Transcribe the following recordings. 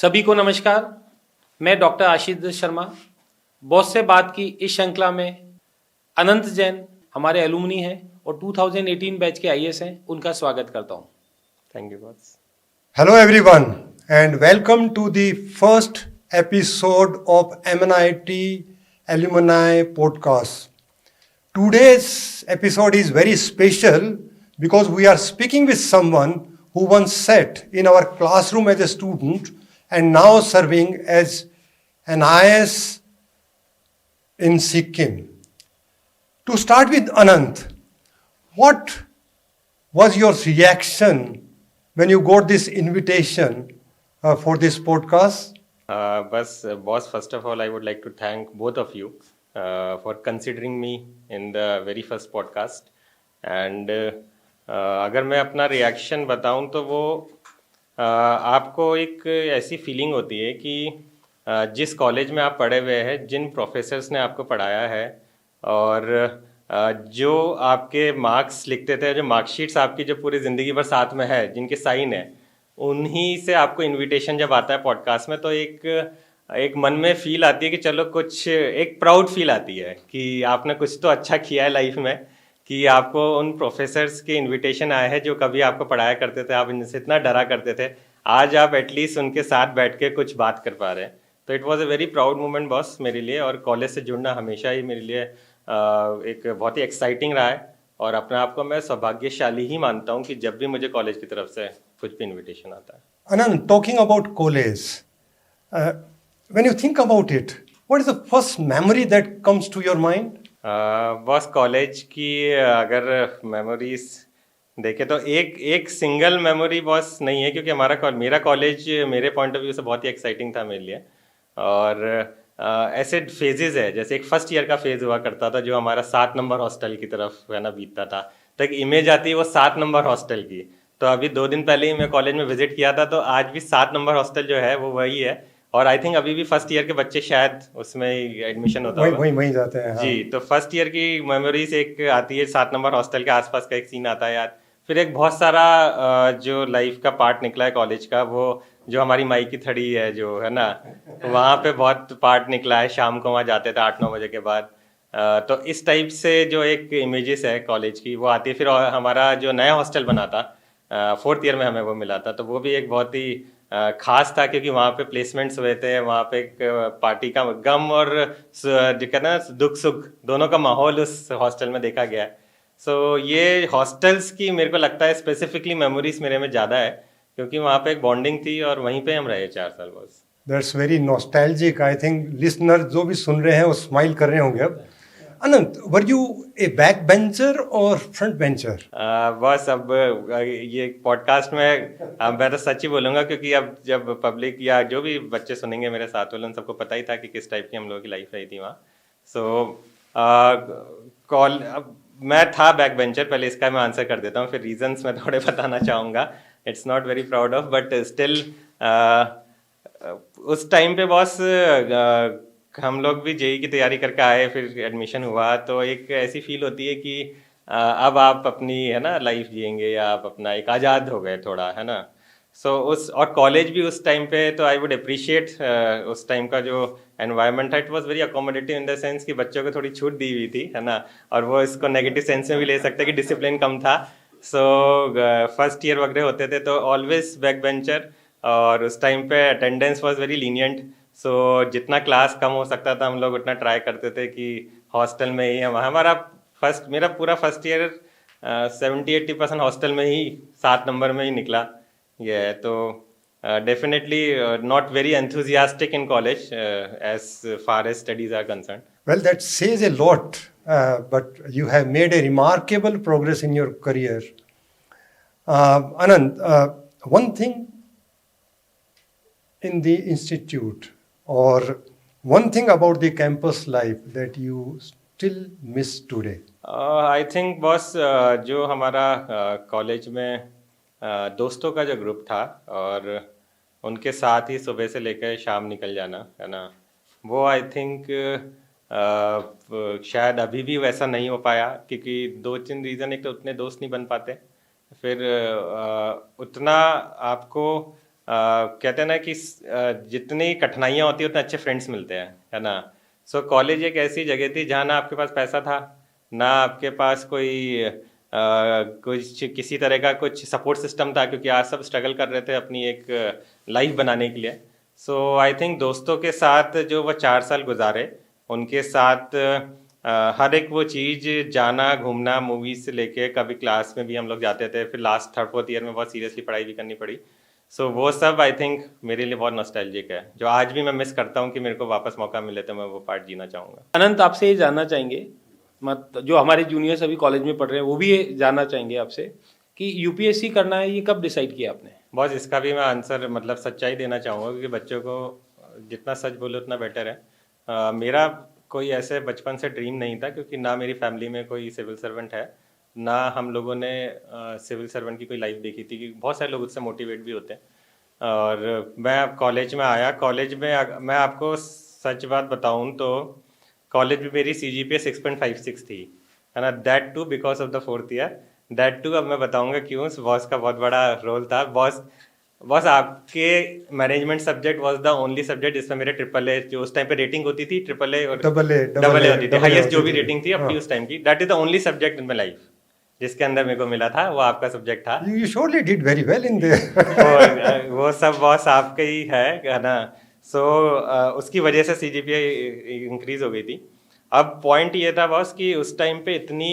सभी को नमस्कार। मैं डॉक्टर आशीष शर्मा बॉस से बात की इस श्रृंखला में अनंत जैन हमारे एलुमनी हैं और 2018 बैच के आईएएस हैं, उनका स्वागत करता हूं। Thank you boss. Hello everyone and welcome to the first episode of MNIT Alumni Podcast. Today's episode is very special because we are speaking with someone who once sat in our classroom as a student and now serving as an IAS in Sikkim. To start with Anant, what was your reaction when you got this invitation for this podcast? Boss, first of all, I would like to thank both of you for considering me in the very first podcast. And अगर मैं अपना reaction बताऊं तो वो आपको एक ऐसी feeling होती है कि जिस कॉलेज में आप पढ़े हुए हैं, जिन प्रोफेसर्स ने आपको पढ़ाया है और जो आपके मार्क्स लिखते थे, जो मार्कशीट्स आपकी जो पूरी ज़िंदगी भर साथ में है, जिनके साइन है, उन्हीं से आपको इनविटेशन जब आता है पॉडकास्ट में तो एक मन में फील आती है कि चलो कुछ एक प्राउड फील आती है कि आपने कुछ तो अच्छा किया है लाइफ में, कि आपको उन प्रोफेसर्स के इनविटेशन आए हैं जो कभी आपको पढ़ाया करते थे, आप इनसे इतना डरा करते थे, आज आप एटलीस्ट उनके साथ बैठ के कुछ बात कर पा रहे हैं। तो it was a very proud moment boss मेरे लिए, और कॉलेज से जुड़ना हमेशा ही मेरे लिए एक बहुत ही एक्साइटिंग रहा है और अपने आप को मैं सौभाग्यशाली ही मानता हूँ कि जब भी मुझे कॉलेज की तरफ से कुछ भी इनविटेशन आता है। Anand, talking about college, when you think about it, what is the first memory that comes to your mind? बस कॉलेज की अगर मेमोरीज देखे तो एक सिंगल मेमोरी बॉस नहीं है, क्योंकि मेरा कॉलेज मेरे पॉइंट ऑफ व्यू से बहुत ही एक्साइटिंग था मेरे लिए। और ऐसे फेजेस है, जैसे एक फर्स्ट ईयर का फेज हुआ करता था जो हमारा 7 नंबर हॉस्टल की तरफ है ना बीतता था, तो एक इमेज आती है वो 7 नंबर हॉस्टल की। तो अभी 2 दिन पहले ही मैं कॉलेज में विजिट किया था, तो आज भी 7 नंबर हॉस्टल जो है वो वही है, और आई थिंक अभी भी फर्स्ट ईयर के बच्चे शायद उसमें एडमिशन होता है, वही जाते हैं। हाँ। जी। तो फर्स्ट ईयर की मेमोरीज एक आती है, 7 नंबर हॉस्टल के आसपास का एक सीन आता है यार। फिर एक बहुत सारा जो लाइफ का पार्ट निकला है कॉलेज का, वो जो हमारी माई की थड़ी है जो है ना, वहाँ पे बहुत पार्ट निकला है। शाम को वहाँ जाते थे 8-9 बजे के बाद। तो इस टाइप से जो एक इमेजेस है कॉलेज की वो आती है। फिर हमारा जो नया हॉस्टल बना था 4th ईयर में हमें वो मिला था, तो वो भी एक बहुत ही खास था, क्योंकि वहाँ पे प्लेसमेंट्स हुए थे, वहाँ पे एक पार्टी का गम और ना दुख सुख दोनों का माहौल उस हॉस्टल में देखा गया है। सो ये हॉस्टल्स की मेरे को लगता है स्पेसिफिकली मेमोरीज मेरे में ज़्यादा है, क्योंकि वहाँ पे एक बॉन्डिंग थी और वहीं पे हम रहे 4 साल बस। That's very nostalgic. I think listeners जो भी सुन रहे हैं वो स्माइल कर रहे होंगे अब। अनंत, were you a backbencher or front bencher? बस अब ये पॉडकास्ट में मैं तो सच ही बोलूँगा, क्योंकि अब जब पब्लिक या जो भी बच्चे सुनेंगे मेरे साथ वाले, उन सबको पता ही था कि किस टाइप की हम लोगों की लाइफ रही थी वहाँ। सो अब मैं था बैक बेंचर, पहले इसका मैं आंसर कर देता हूँ, फिर रीजंस मैं थोड़े बताना चाहूँगा। It's not very proud of, but still उस टाइम पे बॉस हम लोग भी जेई की तैयारी करके आए, फिर एडमिशन हुआ, तो एक ऐसी फील होती है कि अब आप अपनी है ना लाइफ जिएंगे, या आप अपना एक आज़ाद हो गए थोड़ा, है ना। सो और कॉलेज भी उस टाइम पे, तो आई वुड अप्रिशिएट उस टाइम का जो एनवायरनमेंट था, it was very accommodative in the sense कि बच्चों को थोड़ी छूट दी हुई थी, है ना, और वो इसको नेगेटिव सेंस में भी ले सकते हैं कि डिसिप्लिन कम था। सो फर्स्ट ईयर वगैरह होते थे तो ऑलवेज बैक बेंचर, और उस टाइम पे अटेंडेंस वाज वेरी लीनियंट। सो जितना क्लास कम हो सकता था हम लोग उतना ट्राई करते थे कि हॉस्टल में ही हमारा मेरा पूरा फर्स्ट ईयर 70-80% हॉस्टल में ही 7 नंबर में ही निकला। ये तो definitely not very enthusiastic in college as far as studies are concern. Well, that says a lot, but you have made a remarkable progress in your career. Anand, one thing in the institute, or one thing about the campus life that you still miss today? I think boss जो हमारा college में दोस्तों का जो group था, और उनके साथ ही सुबह से लेकर शाम निकल जाना, है ना, वो आई थिंक शायद अभी भी वैसा नहीं हो पाया, क्योंकि 2-3 रीज़न। एक तो उतने दोस्त नहीं बन पाते, फिर उतना आपको कहते हैं ना कि जितनी कठिनाइयाँ होती हैं उतने अच्छे फ्रेंड्स मिलते हैं, है ना। सो कॉलेज एक ऐसी जगह थी जहाँ ना आपके पास पैसा था, ना आपके पास कोई कुछ किसी तरह का कुछ सपोर्ट सिस्टम था, क्योंकि आज सब स्ट्रगल कर रहे थे अपनी एक लाइफ बनाने के लिए। सो आई थिंक दोस्तों के साथ जो वो 4 साल गुजारे, उनके साथ हर एक वो चीज़, जाना घूमना, मूवीज़ से लेके, कभी क्लास में भी हम लोग जाते थे, फिर लास्ट 3rd-4th ईयर में बहुत सीरियसली पढ़ाई भी करनी पड़ी। सो वो सब आई थिंक मेरे लिए बहुत नॉस्टैल्जिक है, जो आज भी मैं मिस करता हूँ कि मेरे को वापस मौका मिले तो मैं वो पार्ट जीना चाहूँगा। अनंत, आपसे ये जानना चाहेंगे, जो हमारे जूनियर्स अभी कॉलेज में पढ़ रहे हैं वो भी ये जानना चाहेंगे आपसे कि यूपीएससी करना है, ये कब डिसाइड किया आपने? बॉस, इसका भी मैं आंसर मतलब सच्चाई देना चाहूँगा, क्योंकि बच्चों को जितना सच बोलो उतना बेटर है। मेरा कोई ऐसे बचपन से ड्रीम नहीं था, क्योंकि ना मेरी फैमिली में कोई सिविल सर्वेंट है, ना हम लोगों ने सिविल सर्वेंट की कोई लाइफ देखी थी, कि बहुत सारे लोग उससे मोटिवेट भी होते हैं। और मैं अब कॉलेज में आया, कॉलेज में मैं आपको सच बात बताऊं तो कॉलेज में मेरी CGPA 6.56 थी, है ना। That too because of the 4th year. That too अब मैं बताऊंगा क्यों। बॉस का बहुत बड़ा रोल था। बॉस आपके management subject was the only subject जिसमें मेरे AAA, जो उस टाइम पे रेटिंग होती थी, AAA और डबल ए होती थी, हाईएस्ट जो भी रेटिंग थी अपनी उस टाइम की, that is the only subject in my life जिसके अंदर मेरे को मिला था, वो आपका सब्जेक्ट था। You surely did very well in there. वो सब बॉस आपका ही है ना। सो उसकी वजह से CGPA इंक्रीज हो गई थी। अब पॉइंट ये था बॉस कि उस टाइम पे इतनी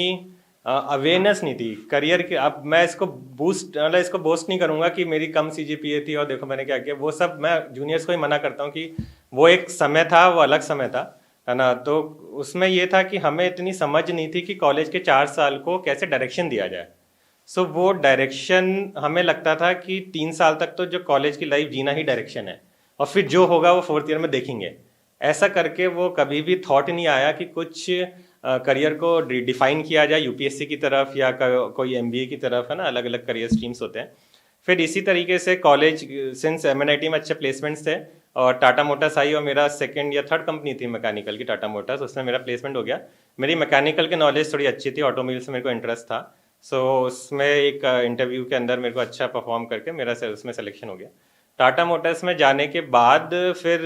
अवेयरनेस नहीं थी करियर की। अब मैं इसको बोस्ट नहीं करूंगा कि मेरी कम CGPA थी और देखो मैंने क्या किया, वो सब मैं जूनियर्स को ही मना करता हूँ कि वो एक समय था, वो अलग समय था, है ना। तो उसमें ये था कि हमें इतनी समझ नहीं थी कि कॉलेज के 4 साल को कैसे डायरेक्शन दिया जाए। सो वो डायरेक्शन हमें लगता था कि 3 साल तक तो जो कॉलेज की लाइफ जीना ही डायरेक्शन है, और फिर जो होगा वो 4th ईयर में देखेंगे। ऐसा करके वो कभी भी थॉट नहीं आया कि कुछ करियर को डिफाइन किया जाए यूपीएससी की तरफ या कोई MBA की तरफ, है ना। अलग अलग करियर स्ट्रीम्स होते हैं। फिर इसी तरीके से कॉलेज, सिंस MNIT में अच्छे प्लेसमेंट्स थे और टाटा मोटर्स आई, और मेरा 2nd या 3rd कंपनी थी मैकेनिकल की, टाटा मोटर्स, उसमें मेरा प्लेसमेंट हो गया। मेरी मैकेनिकल की नॉलेज थोड़ी अच्छी थी, ऑटोमोबाइल से मेरे को इंटरेस्ट था। सो उसमें एक इंटरव्यू के अंदर मेरे को अच्छा परफॉर्म करके मेरा उसमें सिलेक्शन हो गया। टाटा मोटर्स में जाने के बाद फिर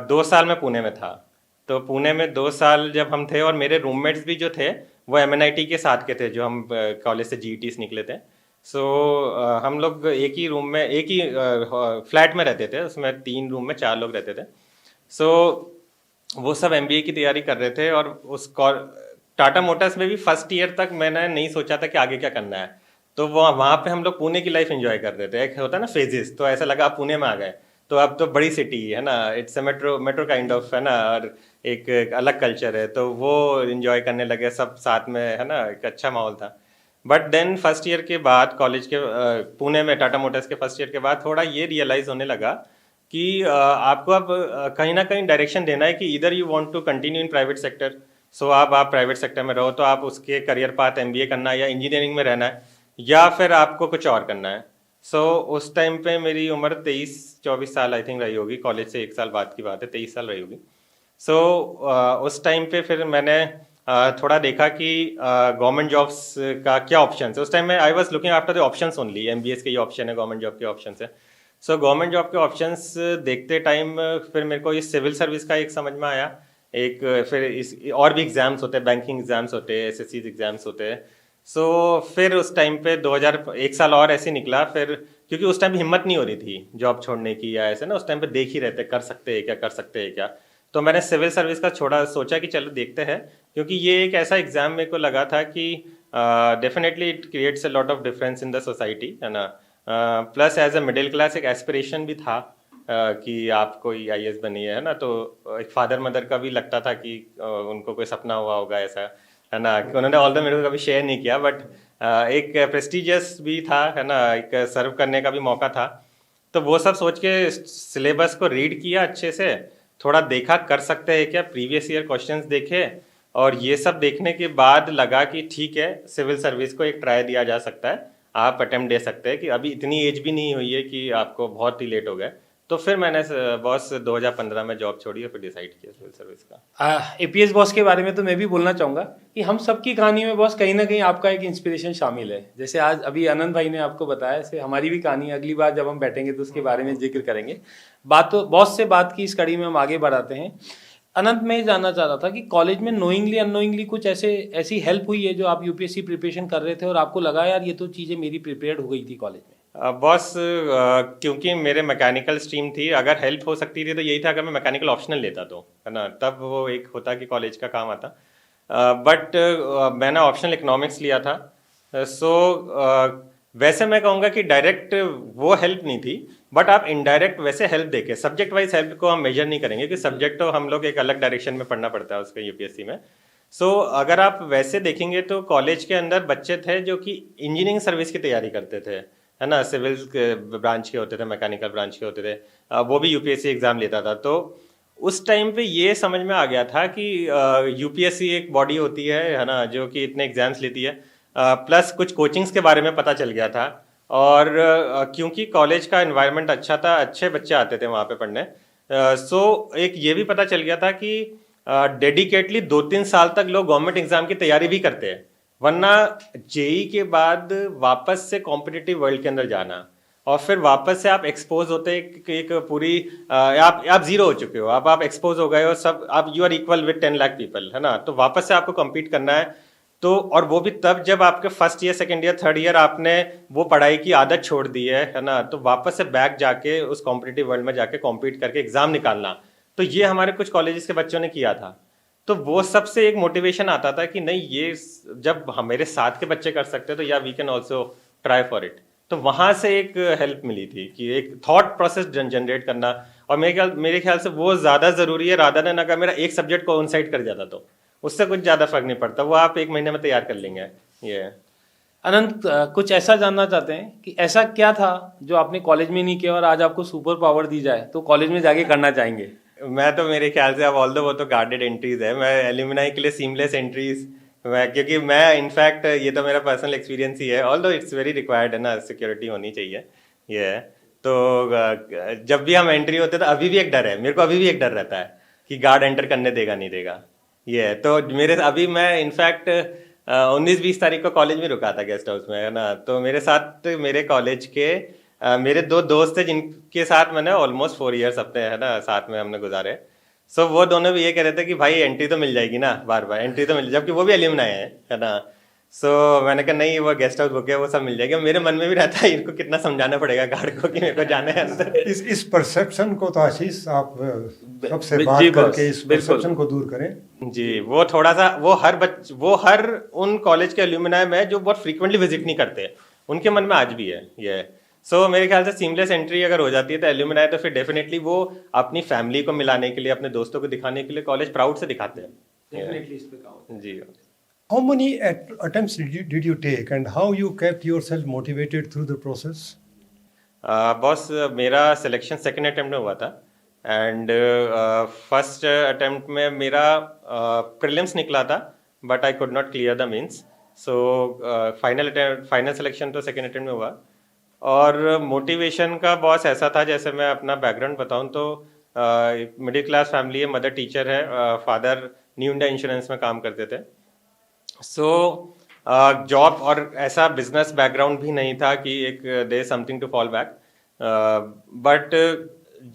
2 साल में पुणे में था। तो पुणे में 2 साल जब हम थे, और मेरे रूममेट्स भी जो थे वो MNIT के साथ के थे, जो हम कॉलेज से GETs निकले थे। सो हम लोग एक ही रूम में, एक ही फ्लैट में रहते थे, उसमें 3 रूम में 4 लोग रहते थे। सो वो सब MBA की तैयारी कर रहे थे, और उस टाटा मोटर्स में भी 1st ईयर तक मैंने नहीं सोचा था कि आगे क्या करना है। तो वो वहाँ पे हम लोग पुणे की लाइफ एंजॉय कर रहे थे। एक होता है ना फेजेस, तो ऐसा लगा आप पुणे में आ गए तो अब तो बड़ी सिटी है ना, it's a metro kind of, है ना, और एक अलग कल्चर है, तो वो एंजॉय करने लगे सब साथ में, है ना, एक अच्छा माहौल था। बट देन 1st ईयर के बाद कॉलेज के पुणे में टाटा मोटर्स के 1st ईयर के बाद थोड़ा ये रियलाइज होने लगा कि आपको अब कहीं ना कहीं डायरेक्शन देना है कि इधर you want to continue in private sector. So आप प्राइवेट सेक्टर में रहो तो आप उसके करियर पाथ MBA करना है या इंजीनियरिंग में रहना है, या फिर आपको कुछ और करना है। सो उस टाइम पे मेरी उम्र 23-24 साल आई थिंक रही होगी, कॉलेज से 1 साल बाद की बात है, 23 साल रही होगी। सो उस टाइम पे फिर मैंने थोड़ा देखा कि गवर्नमेंट जॉब्स का क्या ऑप्शन है। उस टाइम में I was looking after the options only, MBS के ये ऑप्शन है, गवर्नमेंट जॉब के ऑप्शन है। सो गवर्नमेंट जॉब के ऑप्शंस देखते टाइम फिर मेरे को ये सिविल सर्विस का एक समझ में आया, एक फिर इस और भी एग्जाम्स होते हैं, बैंकिंग एग्जाम्स होते हैं, SSC एग्जाम्स होते हैं। सो फिर उस टाइम पे 2001 साल और ऐसे निकला फिर, क्योंकि उस टाइम हिम्मत नहीं हो रही थी जॉब छोड़ने की या ऐसे ना, उस टाइम पे देख ही रहते कर सकते हैं क्या, कर सकते हैं क्या। तो मैंने सिविल सर्विस का छोड़ा, सोचा कि चलो देखते हैं, क्योंकि ये एक ऐसा एग्जाम मेरे को लगा था कि definitely it creates a lot of difference in the society, है ना। Plus as a middle class एक एस्पिरेशन भी था कि आप कोई IAS बनिए, है ना। तो एक फादर मदर का भी लगता था कि उनको कोई सपना हुआ होगा ऐसा, है ना, कि उन्होंने ऑल द मेरे को कभी शेयर नहीं किया, बट एक प्रेस्टिजियस भी था, है ना, एक सर्व करने का भी मौका था। तो वो सब सोच के सिलेबस को रीड किया अच्छे से, थोड़ा देखा कर सकते हैं क्या, प्रीवियस ईयर क्वेश्चंस देखे, और ये सब देखने के बाद लगा कि ठीक है, सिविल सर्विस को एक ट्राई दिया जा सकता है, आप अटेम्प्ट दे सकते हैं, कि अभी इतनी एज भी नहीं हुई है कि आपको बहुत ही लेट हो गए, तो फिर मैंने बॉस 2015 में जॉब छोड़ी और फिर डिसाइड किया सिविल सर्विस का। एपीएस बॉस के बारे में तो मैं भी बोलना चाहूँगा कि हम सबकी कहानी में बॉस कहीं ना कहीं आपका एक इंस्पिरेशन शामिल है। जैसे आज अभी आनंद भाई ने आपको बताया, ऐसे हमारी भी कहानी अगली बार जब हम बैठेंगे तो उसके बारे में जिक्र करेंगे। बात तो बॉस से बात की, इस कड़ी में हम आगे बढ़ाते हैं। अनंत, मैं ये जानना चाह रहा था कि कॉलेज में नोइंगली अननोइंगली कुछ ऐसी हेल्प हुई है जो आप यूपीएससी प्रिपरेशन कर रहे थे और आपको लगा यार ये तो चीज़ें मेरी प्रिपेयर्ड हो गई थी कॉलेज में? बॉस क्योंकि मेरे मैकेनिकल स्ट्रीम थी, अगर हेल्प हो सकती थी तो यही था अगर मैं मैकेनिकल ऑप्शनल लेता तो, है ना, तब वो एक होता कि कॉलेज का काम आता। बट मैंने ऑप्शनल इकोनॉमिक्स लिया था। सो वैसे मैं कहूँगा कि डायरेक्ट वो हेल्प नहीं थी, बट आप इनडायरेक्ट वैसे हेल्प देखे। सब्जेक्ट वाइज हेल्प को हम मेजर नहीं करेंगे कि सब्जेक्ट तो हम लोग एक अलग डायरेक्शन में पढ़ना पड़ता है उसके यूपीएससी में। सो अगर आप वैसे देखेंगे तो कॉलेज के अंदर बच्चे थे जो कि इंजीनियरिंग सर्विस की तैयारी करते थे, है ना, सिविल ब्रांच के होते थे, मैकेनिकल ब्रांच के होते थे, वो भी यूपीएससी एग्जाम लेता था। तो उस टाइम पे ये समझ में आ गया था कि यूपीएससी एक बॉडी होती है ना, जो कि इतने एग्जाम्स लेती है, प्लस कुछ कोचिंग्स के बारे में पता चल गया था। और क्योंकि कॉलेज का एनवायरनमेंट अच्छा था, अच्छे बच्चे आते थे वहाँ पे पढ़ने, सो एक ये भी पता चल गया था कि डेडिकेटली 2-3 साल तक लोग गवर्नमेंट एग्जाम की तैयारी भी करते हैं, वरना जेई के बाद वापस से कॉम्पिटिटिव वर्ल्ड के अंदर जाना और फिर वापस से आप एक्सपोज होते एक पूरी आप जीरो हो चुके हो, आप एक्सपोज हो गए हो, सब आप you are equal with 10 lakh people, है ना, तो वापस से आपको कम्पीट करना है। तो और वो भी तब जब आपके first year, second year, third year आपने वो पढ़ाई की आदत छोड़ दी है ना, तो वापस से बैक जाके उस कॉम्पिटिटिव वर्ल्ड में जाके कॉम्पीट करके एग्जाम निकालना, तो ये हमारे कुछ कॉलेजेस के बच्चों ने किया था। तो वो सबसे एक मोटिवेशन आता था कि नहीं, ये जब हमारे साथ के बच्चे कर सकते हैं तो या we can also try for it. तो वहां से एक हेल्प मिली थी कि एक थॉट प्रोसेस जनरेट करना, और मेरे ख्याल से वो ज़्यादा ज़रूरी है रादर देन अगर मेरा एक सब्जेक्ट को ऑनसाइड कर जाता तो उससे कुछ ज़्यादा फर्क नहीं पड़ता, वो आप 1 महीने में तैयार कर लेंगे। ये अनंत, कुछ ऐसा जानना चाहते हैं कि ऐसा क्या था जो आपने कॉलेज में नहीं किया और आज आपको सुपर पावर दी जाए तो कॉलेज में जाके करना चाहेंगे? मैं तो मेरे ख्याल से अब ऑल्दो वो तो गार्डेड एंट्रीज है, मैं एल्यूमिनाई के लिए सीमलेस एंट्रीज, क्योंकि मैं इनफैक्ट ये तो मेरा पर्सनल एक्सपीरियंस ही है, ऑल्दो इट्स वेरी रिक्वायर्ड, है ना, सिक्योरिटी होनी चाहिए ये है। तो जब भी हम एंट्री होते तो अभी भी एक डर है, मेरे को अभी भी एक डर रहता है कि गार्ड एंटर करने देगा नहीं देगा, ये है। तो मेरे अभी मैं इनफैक्ट 19-20 तारीख को कॉलेज में रुका था गेस्ट हाउस में, है ना, तो मेरे साथ मेरे कॉलेज के मेरे 2 दोस्त थे जिनके साथ मैंने ऑलमोस्ट 4 ईयर्स अपने, है ना, साथ में हमने गुजारे। सो वो दोनों भी ये कह रहे थे कि भाई एंट्री तो मिल जाएगी ना, बार बार एंट्री तो मिल, जबकि वो भी एल्यूमनाई है ना। सो मैंने कहा नहीं, वो गेस्ट हाउस बुक है, वो सब मिल जाएगा। मेरे मन में भी रहता है इनको कितना समझाना पड़ेगा गार्ड को कि मेरे को जाना है अंदर। इस परसेप्शन को तो आशीष आप सबसे बात करके इस परसेप्शन को दूर करें जी। वो थोड़ा सा वो हर उन कॉलेज के एल्यूमनाई में जो बहुत फ्रीक्वेंटली विजिट नहीं करते, उनके मन में आज भी है ये। सो मेरे ख्याल से सीमलेस एंट्री अगर हो जाती है तो एल्यूमनाई, तो फिर डेफिनेटली वो अपनी फैमिली को मिलाने के लिए, अपने दोस्तों को दिखाने के लिए कॉलेज प्राउड से दिखाते हैं जी। How many attempts did you take and how you kept yourself motivated through the process? Boss मेरा सिलेक्शन सेकंड अटेम्प्ट में हुआ था एंड फर्स्ट अटेम्प्ट में मेरा प्रीलिम्स निकला था, but I could not clear the mains. So final selection तो second attempt में हुआ। और मोटिवेशन का बॉस ऐसा था, जैसे मैं अपना बैकग्राउंड बताऊं तो मिडिल क्लास फैमिली है, मदर टीचर है, फादर न्यू इंडिया इंश्योरेंस में काम करते थे। सो जॉब और ऐसा बिजनेस बैकग्राउंड भी नहीं था कि एक they something to fall back, but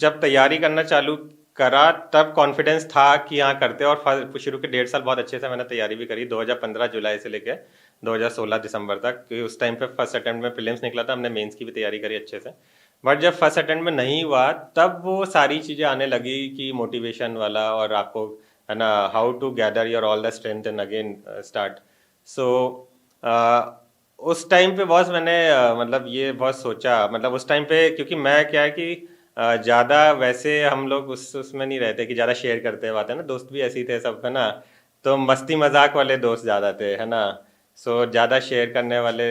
जब तैयारी करना चालू करा तब कॉन्फिडेंस था कि हाँ करते, और शुरू के 1.5 साल बहुत अच्छे से मैंने तैयारी भी करी, 2015 जुलाई से लेके 2016 दिसंबर तक। उस टाइम पे फर्स्ट अटेम्प्ट में प्रीलिम्स निकला था, हमने मेंस की भी तैयारी करी अच्छे से। बट जब फर्स्ट अटेम्प्ट में नहीं हुआ तब वो सारी चीज़ें आने लगी कि मोटिवेशन वाला, और आपको, है ना, how to gather your all the strength and again start. So उस टाइम पे बॉस मैंने मतलब ये बहुत सोचा, मतलब उस टाइम पे, क्योंकि मैं क्या है कि ज़्यादा वैसे हम लोग उसमें नहीं रहते कि ज़्यादा शेयर करते बातें ना, दोस्त भी ऐसे ही थे सब, है ना, तो मस्ती मजाक वाले दोस्त ज़्यादा थे, है ना। सो ज़्यादा शेयर करने वाले,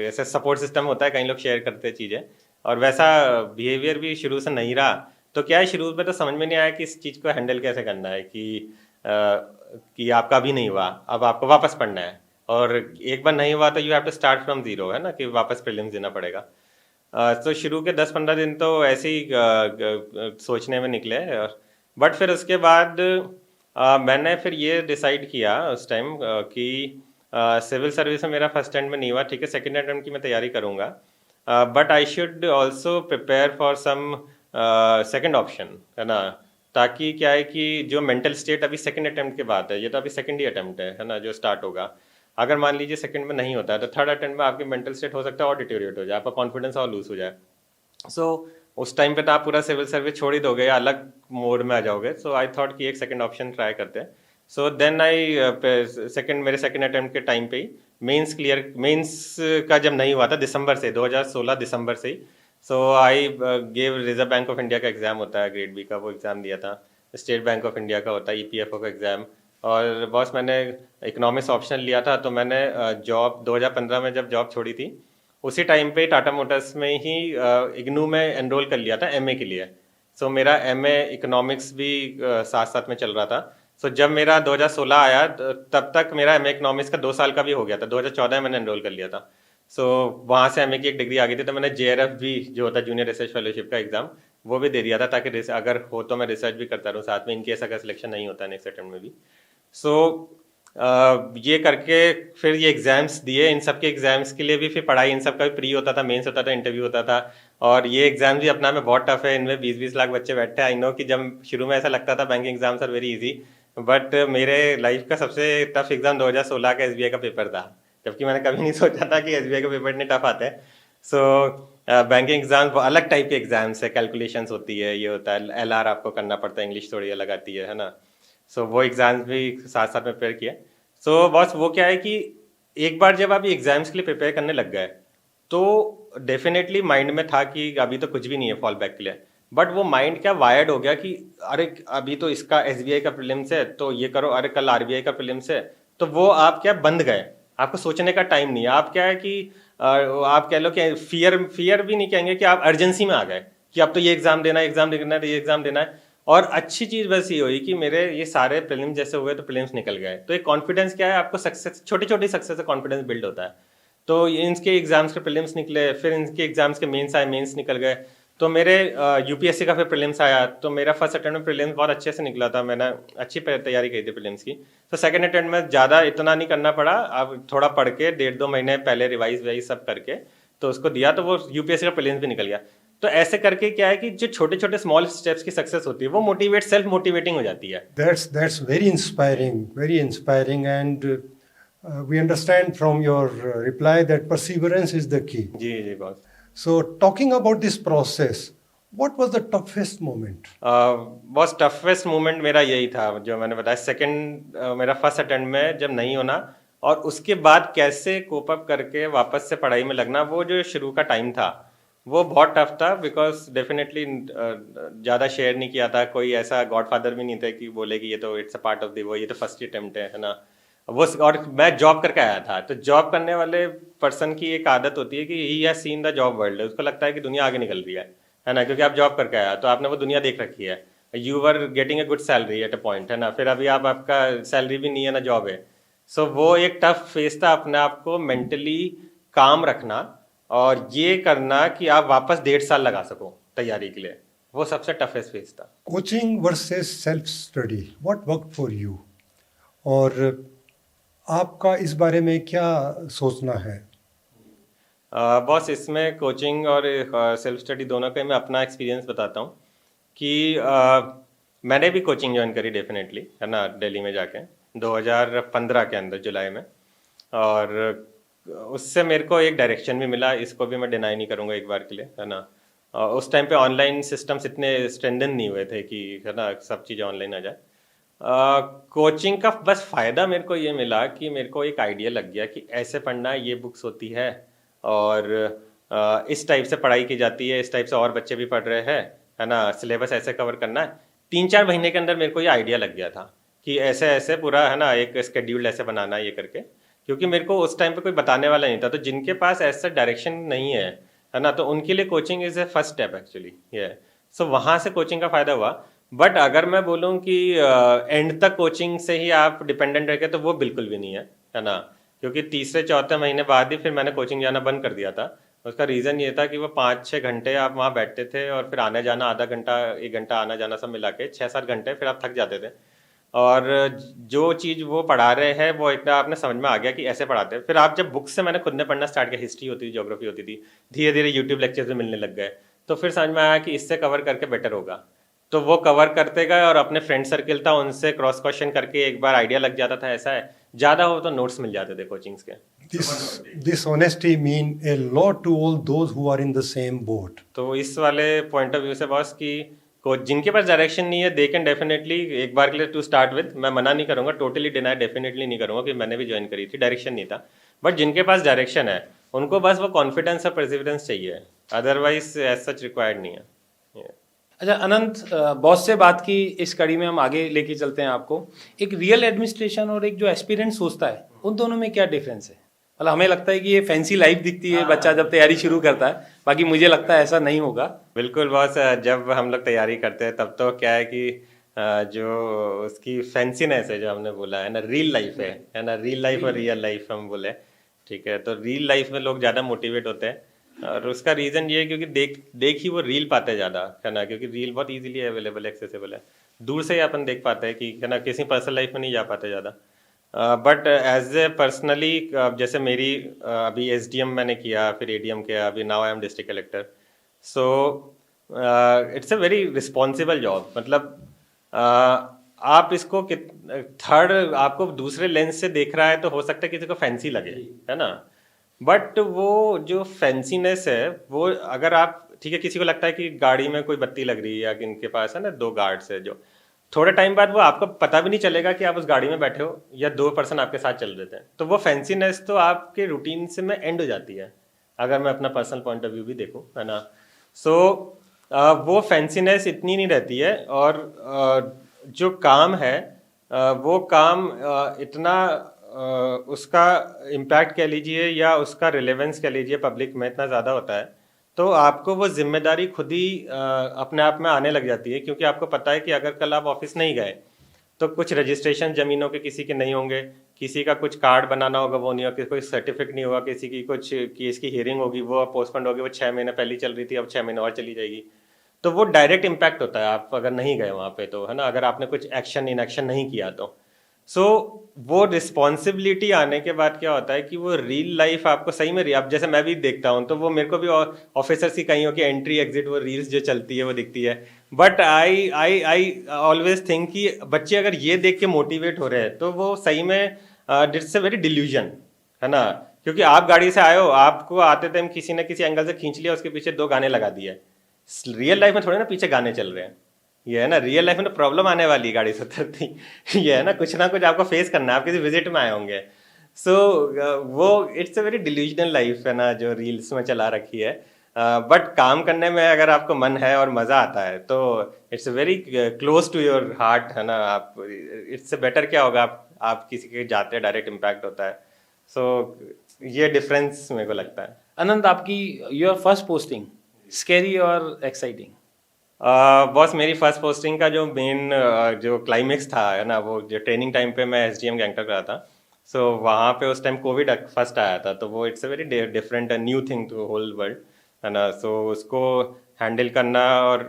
ऐसे सपोर्ट सिस्टम होता है, कई लोग शेयर करते चीज़ें, और वैसा बिहेवियर भी शुरू से नहीं रहा। तो क्या है, शुरू में तो समझ में नहीं आया कि इस चीज़ को हैंडल कैसे करना है, कि आपका भी नहीं हुआ, अब आपको वापस पढ़ना है, और एक बार नहीं हुआ तो you have to start from zero, है ना, कि वापस प्रीलिम्स देना पड़ेगा। तो शुरू के 10-15 दिन तो ऐसे ही सोचने में निकले, बट फिर उसके बाद मैंने फिर ये डिसाइड किया उस टाइम कि सिविल सर्विस में मेरा फर्स्ट अटेम्प्ट में नहीं हुआ, ठीक है, सेकंड अटेम्प्ट की मैं तैयारी करूँगा, but I should also prepare for some second option, है ना, ताकि क्या है कि जो मेंटल स्टेट अभी सेकंड अटेम्प्ट के बाद है, ये तो अभी सेकंड ही अटेम्प्ट है ना, जो स्टार्ट होगा, अगर मान लीजिए सेकंड में नहीं होता है तो थर्ड अटेम्प्ट में आपकी मेंटल स्टेट हो सकता है और डिटेरियोरेट हो जाए, आपका कॉन्फिडेंस और लूज हो जाए। सो उस टाइम पे तो आप पूरा सिविल सर्विस छोड़ ही दोगे या अलग मोड में आ जाओगे। सो आई थॉट कि एक सेकंड ऑप्शन ट्राई करते हैं। सो देन आई मेरे सेकंड अटेम्प्ट के टाइम पे ही मेंस का जब नहीं हुआ था दिसंबर से, 2016 दिसंबर से ही, so I gave Reserve Bank of India का एग्ज़ाम होता है ग्रेड बी का, वो एग्ज़ाम दिया था। स्टेट बैंक ऑफ इंडिया का होता है EPFO का एग्ज़ाम। और बॉस मैंने इकोनॉमिक्स ऑप्शन लिया था, तो मैंने जॉब 2015 में जब जॉब छोड़ी थी उसी टाइम पे टाटा मोटर्स में ही इग्नू में एनरोल कर लिया था MA के लिए। सो मेरा MA इकोनॉमिक्स भी साथ साथ में चल रहा था। सो जब मेरा 2016 आया तब तक मेरा MA इकोनॉमिक्स का 2 साल का भी हो गया था, 2014 में मैंने एनरोल कर लिया था। सो वहाँ से MA की एक डिग्री आ गई थी, तो मैंने JRF भी जो होता है जूनियर रिसर्च फेलोशिप का एग्ज़ाम, वो भी दे दिया था, ताकि अगर हो तो मैं रिसर्च भी करता रहूँ साथ में, इनकेस अगर सिलेक्शन नहीं होता नेक्स्ट अटेम्प्ट में भी। सो ये करके फिर ये एग्ज़ाम्स दिए। इन सब के एग्ज़ाम्स के लिए भी फिर पढ़ाई, इन सब का भी प्री होता था, मेंस होता था, इंटरव्यू होता था। और ये एग्ज़ाम भी अपना में बहुत टफ है, इनमें 20-20 लाख बच्चे बैठे हैं। आई नो कि जब शुरू में ऐसा लगता था banking exams are very easy, but मेरे लाइफ का सबसे टफ एग्ज़ाम 2016 का SBI का पेपर था, जबकि मैंने कभी नहीं सोचा था कि SBI का पेपर इतने टफ आते हैं। सो बैंकिंग एग्जाम्स अलग टाइप के एग्जाम्स है, कैलकुलेशंस होती है, ये होता है, LR आपको करना पड़ता है, इंग्लिश थोड़ी अलग आती है ना। सो वो एग्जाम्स भी साथ साथ में प्रिपेयर किए। सो बस वो क्या है कि एक बार जब आप एग्जाम्स के लिए प्रिपेयर करने लग गए तो डेफिनेटली माइंड में था कि अभी तो कुछ भी नहीं है फॉल बैक के लिए, बट वो माइंड क्या वायर्ड हो गया कि अरे अभी तो इसका SBI का प्रीलिम्स है तो ये करो, अरे कल RBI का प्रीलिम्स है, तो वो आप क्या बंद गए, आपको सोचने का टाइम नहीं है। आप क्या है कि आप कह लो कि फियर भी नहीं कहेंगे, कि आप अर्जेंसी में आ गए कि अब तो ये एग्जाम देना है, एग्जाम देना है, ये एग्जाम देना है। और अच्छी चीज़ बस ये हुई कि मेरे ये सारे प्रीलिम्स जैसे हुए तो प्रीलिम्स निकल गए, तो एक कॉन्फिडेंस क्या है, आपको सक्सेस, छोटी छोटी सक्सेस से कॉन्फिडेंस बिल्ड होता है। तो इनके एग्जाम्स के प्रीलिम्स निकले, फिर इनके एग्जाम्स के मेंस आए, मेंस निकल गए, तो मेरे UPSC का फिर प्रीलिम्स आया, तो मेरा फर्स्ट अटेम्प्ट में प्रीलिम्स बहुत अच्छे से निकला था, मैंने अच्छी तैयारी की थी प्रीलिम्स की। तो सेकंड अटेम्प्ट में ज़्यादा इतना नहीं करना पड़ा, अब थोड़ा पढ़ के 1.5-2 महीने पहले रिवाइज वाइज सब करके तो उसको दिया, तो वो UPSC का प्रीलिम्स भी निकल गया। तो ऐसे करके क्या है कि जो छोटे छोटे स्मॉल स्टेप्स की सक्सेस होती है वो सेल्फ मोटिवेटिंग हो जाती है। That's very inspiring, and we understand from your reply that perseverance is the key. जी जी boss. So, talking about this process, what was the toughest moment? Boss toughest moment मेरा यही था जो मैंने बताया, सेकंड मेरा फर्स्ट अटेम्प्ट में जब नहीं होना और उसके बाद कैसे कोप अप करके वापस से पढ़ाई में लगना, वो जो शुरू का टाइम था वो बहुत टफ था, बिकॉज डेफिनेटली ज़्यादा शेयर नहीं किया था, कोई ऐसा गॉडफादर भी नहीं था कि बोले कि ये तो it's a part of the वो, ये तो फर्स्ट अटेम्प्ट है ना वो। और मैं जॉब करके आया था, तो जॉब करने वाले पर्सन की एक आदत होती है कि he has seen the job world, उसको लगता है कि दुनिया आगे निकल रही है ना, क्योंकि आप जॉब करके आया तो आपने वो दुनिया देख रखी है। You were getting a good salary at a point, है ना, फिर अभी आपका सैलरी भी नहीं है ना जॉब है। सो वो एक टफ फेज था, अपने आप को मेंटली काम रखना और ये करना कि आप वापस 1.5 साल लगा सको तैयारी के लिए, वो सबसे टफेस्ट फेज था। Coaching versus self study, what worked for you? और आपका इस बारे में क्या सोचना है? बॉस इसमें कोचिंग और सेल्फ स्टडी दोनों का मैं अपना एक्सपीरियंस बताता हूँ कि मैंने भी कोचिंग ज्वाइन करी डेफिनेटली, है ना, दिल्ली में जाके 2015 के अंदर जुलाई में, और उससे मेरे को एक डायरेक्शन भी मिला, इसको भी मैं डिनाई नहीं करूँगा एक बार के लिए, है ना। उस टाइम पे ऑनलाइन सिस्टम्स इतने स्ट्रेंथन नहीं हुए थे कि, है ना, सब चीज़ें ऑनलाइन आ जाए। कोचिंग का बस फ़ायदा मेरे को ये मिला कि मेरे को एक आइडिया लग गया कि ऐसे पढ़ना, ये बुक्स होती है और इस टाइप से पढ़ाई की जाती है, इस टाइप से और बच्चे भी पढ़ रहे हैं, है ना, सिलेबस ऐसे कवर करना है। 3-4 महीने के अंदर मेरे को ये आइडिया लग गया था कि ऐसे ऐसे पूरा, है ना, एक स्केड्यूल ऐसे बनाना है ये करके, क्योंकि मेरे को उस टाइम पे कोई बताने वाला नहीं था। तो जिनके पास ऐसा डायरेक्शन नहीं है ना, तो उनके लिए coaching is a first step actually, ये। सो वहाँ से कोचिंग का फ़ायदा हुआ। बट अगर मैं बोलूँ कि एंड तक कोचिंग से ही आप डिपेंडेंट रह गए, तो वो बिल्कुल भी नहीं है ना, क्योंकि 3-4 महीने बाद ही फिर मैंने कोचिंग जाना बंद कर दिया था। उसका रीज़न ये था कि वो 5-6 घंटे आप वहाँ बैठते थे और फिर आने जाना आधा घंटा 1 घंटा आना जाना सब मिला के 6-7 घंटे फिर आप थक जाते थे। और जो चीज़ वो पढ़ा रहे हैं वो इतना आपने समझ में आ गया कि ऐसे पढ़ाते हैं। फिर आप जब बुक से मैंने खुद ने पढ़ना स्टार्ट किया, हिस्ट्री होती थी, ज्योग्राफी होती थी, धीरे धीरे यूट्यूब लेक्चर्स में मिलने लग गए, तो फिर समझ में आया कि इससे कवर करके बेटर होगा। तो वो कवर करते गए और अपने फ्रेंड सर्किल था उनसे क्रॉस क्वेश्चन करके एक बार आइडिया लग जाता था, ऐसा है। ज़्यादा हो तो नोट्स मिल जाते थे कोचिंग्स के। This honesty mean a lot to all those who are in the same boat. तो इस वाले पॉइंट ऑफ व्यू से बॉस कि जिनके पास डायरेक्शन नहीं है दे कैन डेफिनेटली एक बार के लिए टू स्टार्ट विद। मैं मना नहीं करूंगा, टोटली डिनाई डेफिनेटली नहीं करूंगा कि मैंने भी ज्वाइन करी थी, डायरेक्शन नहीं था। बट जिनके पास डायरेक्शन है उनको बस वो कॉन्फिडेंस और परसिवरेंस चाहिए, अदरवाइज एज सच रिक्वायर्ड नहीं है। अच्छा अनंत, बॉस से बात की इस कड़ी में हम आगे लेके चलते हैं आपको। एक रियल एडमिनिस्ट्रेशन और एक जो एस्पिरेंट सोचता है, उन दोनों में क्या डिफरेंस है? मतलब हमें लगता है कि ये फैंसी लाइफ दिखती है बच्चा जब तैयारी शुरू करता है, बाकी मुझे लगता है ऐसा नहीं होगा। बिल्कुल बॉस, जब हम लोग तैयारी करते हैं तब तो क्या है कि जो उसकी फैंसीनेस है, जो हमने बोला है ना, रियल लाइफ है ना, रियल लाइफ और रियल लाइफ हम बोले, ठीक है। तो रियल लाइफ में लोग ज़्यादा मोटिवेट होते हैं और उसका रीज़न ये है क्योंकि देख ही वो रील पाते हैं ज़्यादा, है ना, क्योंकि रील बहुत इजीली अवेलेबल एक्सेसिबल है, दूर से ही अपन देख पाते हैं कि, है ना, किसी पर्सनल लाइफ में नहीं जा पाते ज़्यादा। बट एज ए पर्सनली जैसे मेरी अभी एसडीएम मैंने किया, फिर एडीएम किया, अभी now I am district collector. So it's a very responsible job. मतलब आप इसको थर्ड आपको दूसरे लेंस से देख रहा है तो हो सकता है किसी को फैंसी लगे, है ना, बट वो जो फैंसीनेस है वो अगर आप, ठीक है, किसी को लगता है कि गाड़ी में कोई बत्ती लग रही है या कि इनके पास है ना 2 गार्ड्स है, जो थोड़े टाइम बाद वो आपको पता भी नहीं चलेगा कि आप उस गाड़ी में बैठे हो या 2 पर्सन आपके साथ चल रहे थे। तो वो फैंसीनेस तो आपके रूटीन से में एंड हो जाती है, अगर मैं अपना पर्सनल पॉइंट ऑफ व्यू भी देखूं, है ना। सो वो फैंसीनेस इतनी नहीं रहती है और जो काम है वो काम इतना उसका इम्पैक्ट कह लीजिए या उसका रिलेवेंस कह लीजिए पब्लिक में इतना ज़्यादा होता है, तो आपको वो जिम्मेदारी खुद ही अपने आप में आने लग जाती है। क्योंकि आपको पता है कि अगर कल आप ऑफिस नहीं गए तो कुछ रजिस्ट्रेशन ज़मीनों के किसी के नहीं होंगे, किसी का कुछ कार्ड बनाना होगा वो नहीं होगा, कोई सर्टिफिकेट नहीं होगा, किसी की कुछ केस की हियरिंग होगी वो पोस्टपोन्ड होगी, वो 6 महीने पहले चल रही थी अब 6 महीने और चली जाएगी। तो वो डायरेक्ट इम्पैक्ट होता है आप अगर नहीं गए वहाँ पे, तो है ना, अगर आपने कुछ एक्शन इनएक्शन नहीं किया तो। सो वो रिस्पॉन्सिबिलिटी आने के बाद क्या होता है कि वो रियल लाइफ आपको सही में, अब जैसे मैं भी देखता हूँ तो वो मेरे को भी ऑफिसर्स की कहीं हो कि एंट्री एग्जिट वो रील्स जो चलती है वो दिखती है, but I I I always think कि बच्चे अगर ये देख के मोटिवेट हो रहे हैं तो वो सही में इट्स अ वेरी डिल्यूजन, है ना। क्योंकि आप गाड़ी से आए हो, आपको आते टाइम किसी न किसी एंगल से खींच लिया, उसके पीछे 2 गाने लगा दिए। रियल लाइफ में थोड़े ना पीछे गाने चल रहे हैं, ये है ना, रियल लाइफ में तो प्रॉब्लम आने वाली है गाड़ी से उतरती ये है ना, कुछ ना कुछ आपको फेस करना है, आप किसी विजिट में आए होंगे। सो वो it's a very delusional life, है ना, जो रील्स में चला रखी है। बट काम करने में अगर आपको मन है और मज़ा आता है तो it's very close to your heart, है ना। आप इट्स बेटर क्या होगा, आप किसी के जाते हैं डायरेक्ट इम्पैक्ट होता है। सो ये डिफरेंस मेरे को लगता है। अनंत, आपकी योर फर्स्ट पोस्टिंग स्कैरी और एक्साइटिंग? बॉस मेरी फर्स्ट पोस्टिंग का जो मेन जो क्लाइमेक्स था, है ना, वो जो ट्रेनिंग टाइम पे मैं एसडीएम गैंगटॉक रहा था। सो वहाँ पे उस टाइम कोविड फर्स्ट आया था, तो वो it's a very different new thing to whole world, है ना। सो उसको हैंडल करना और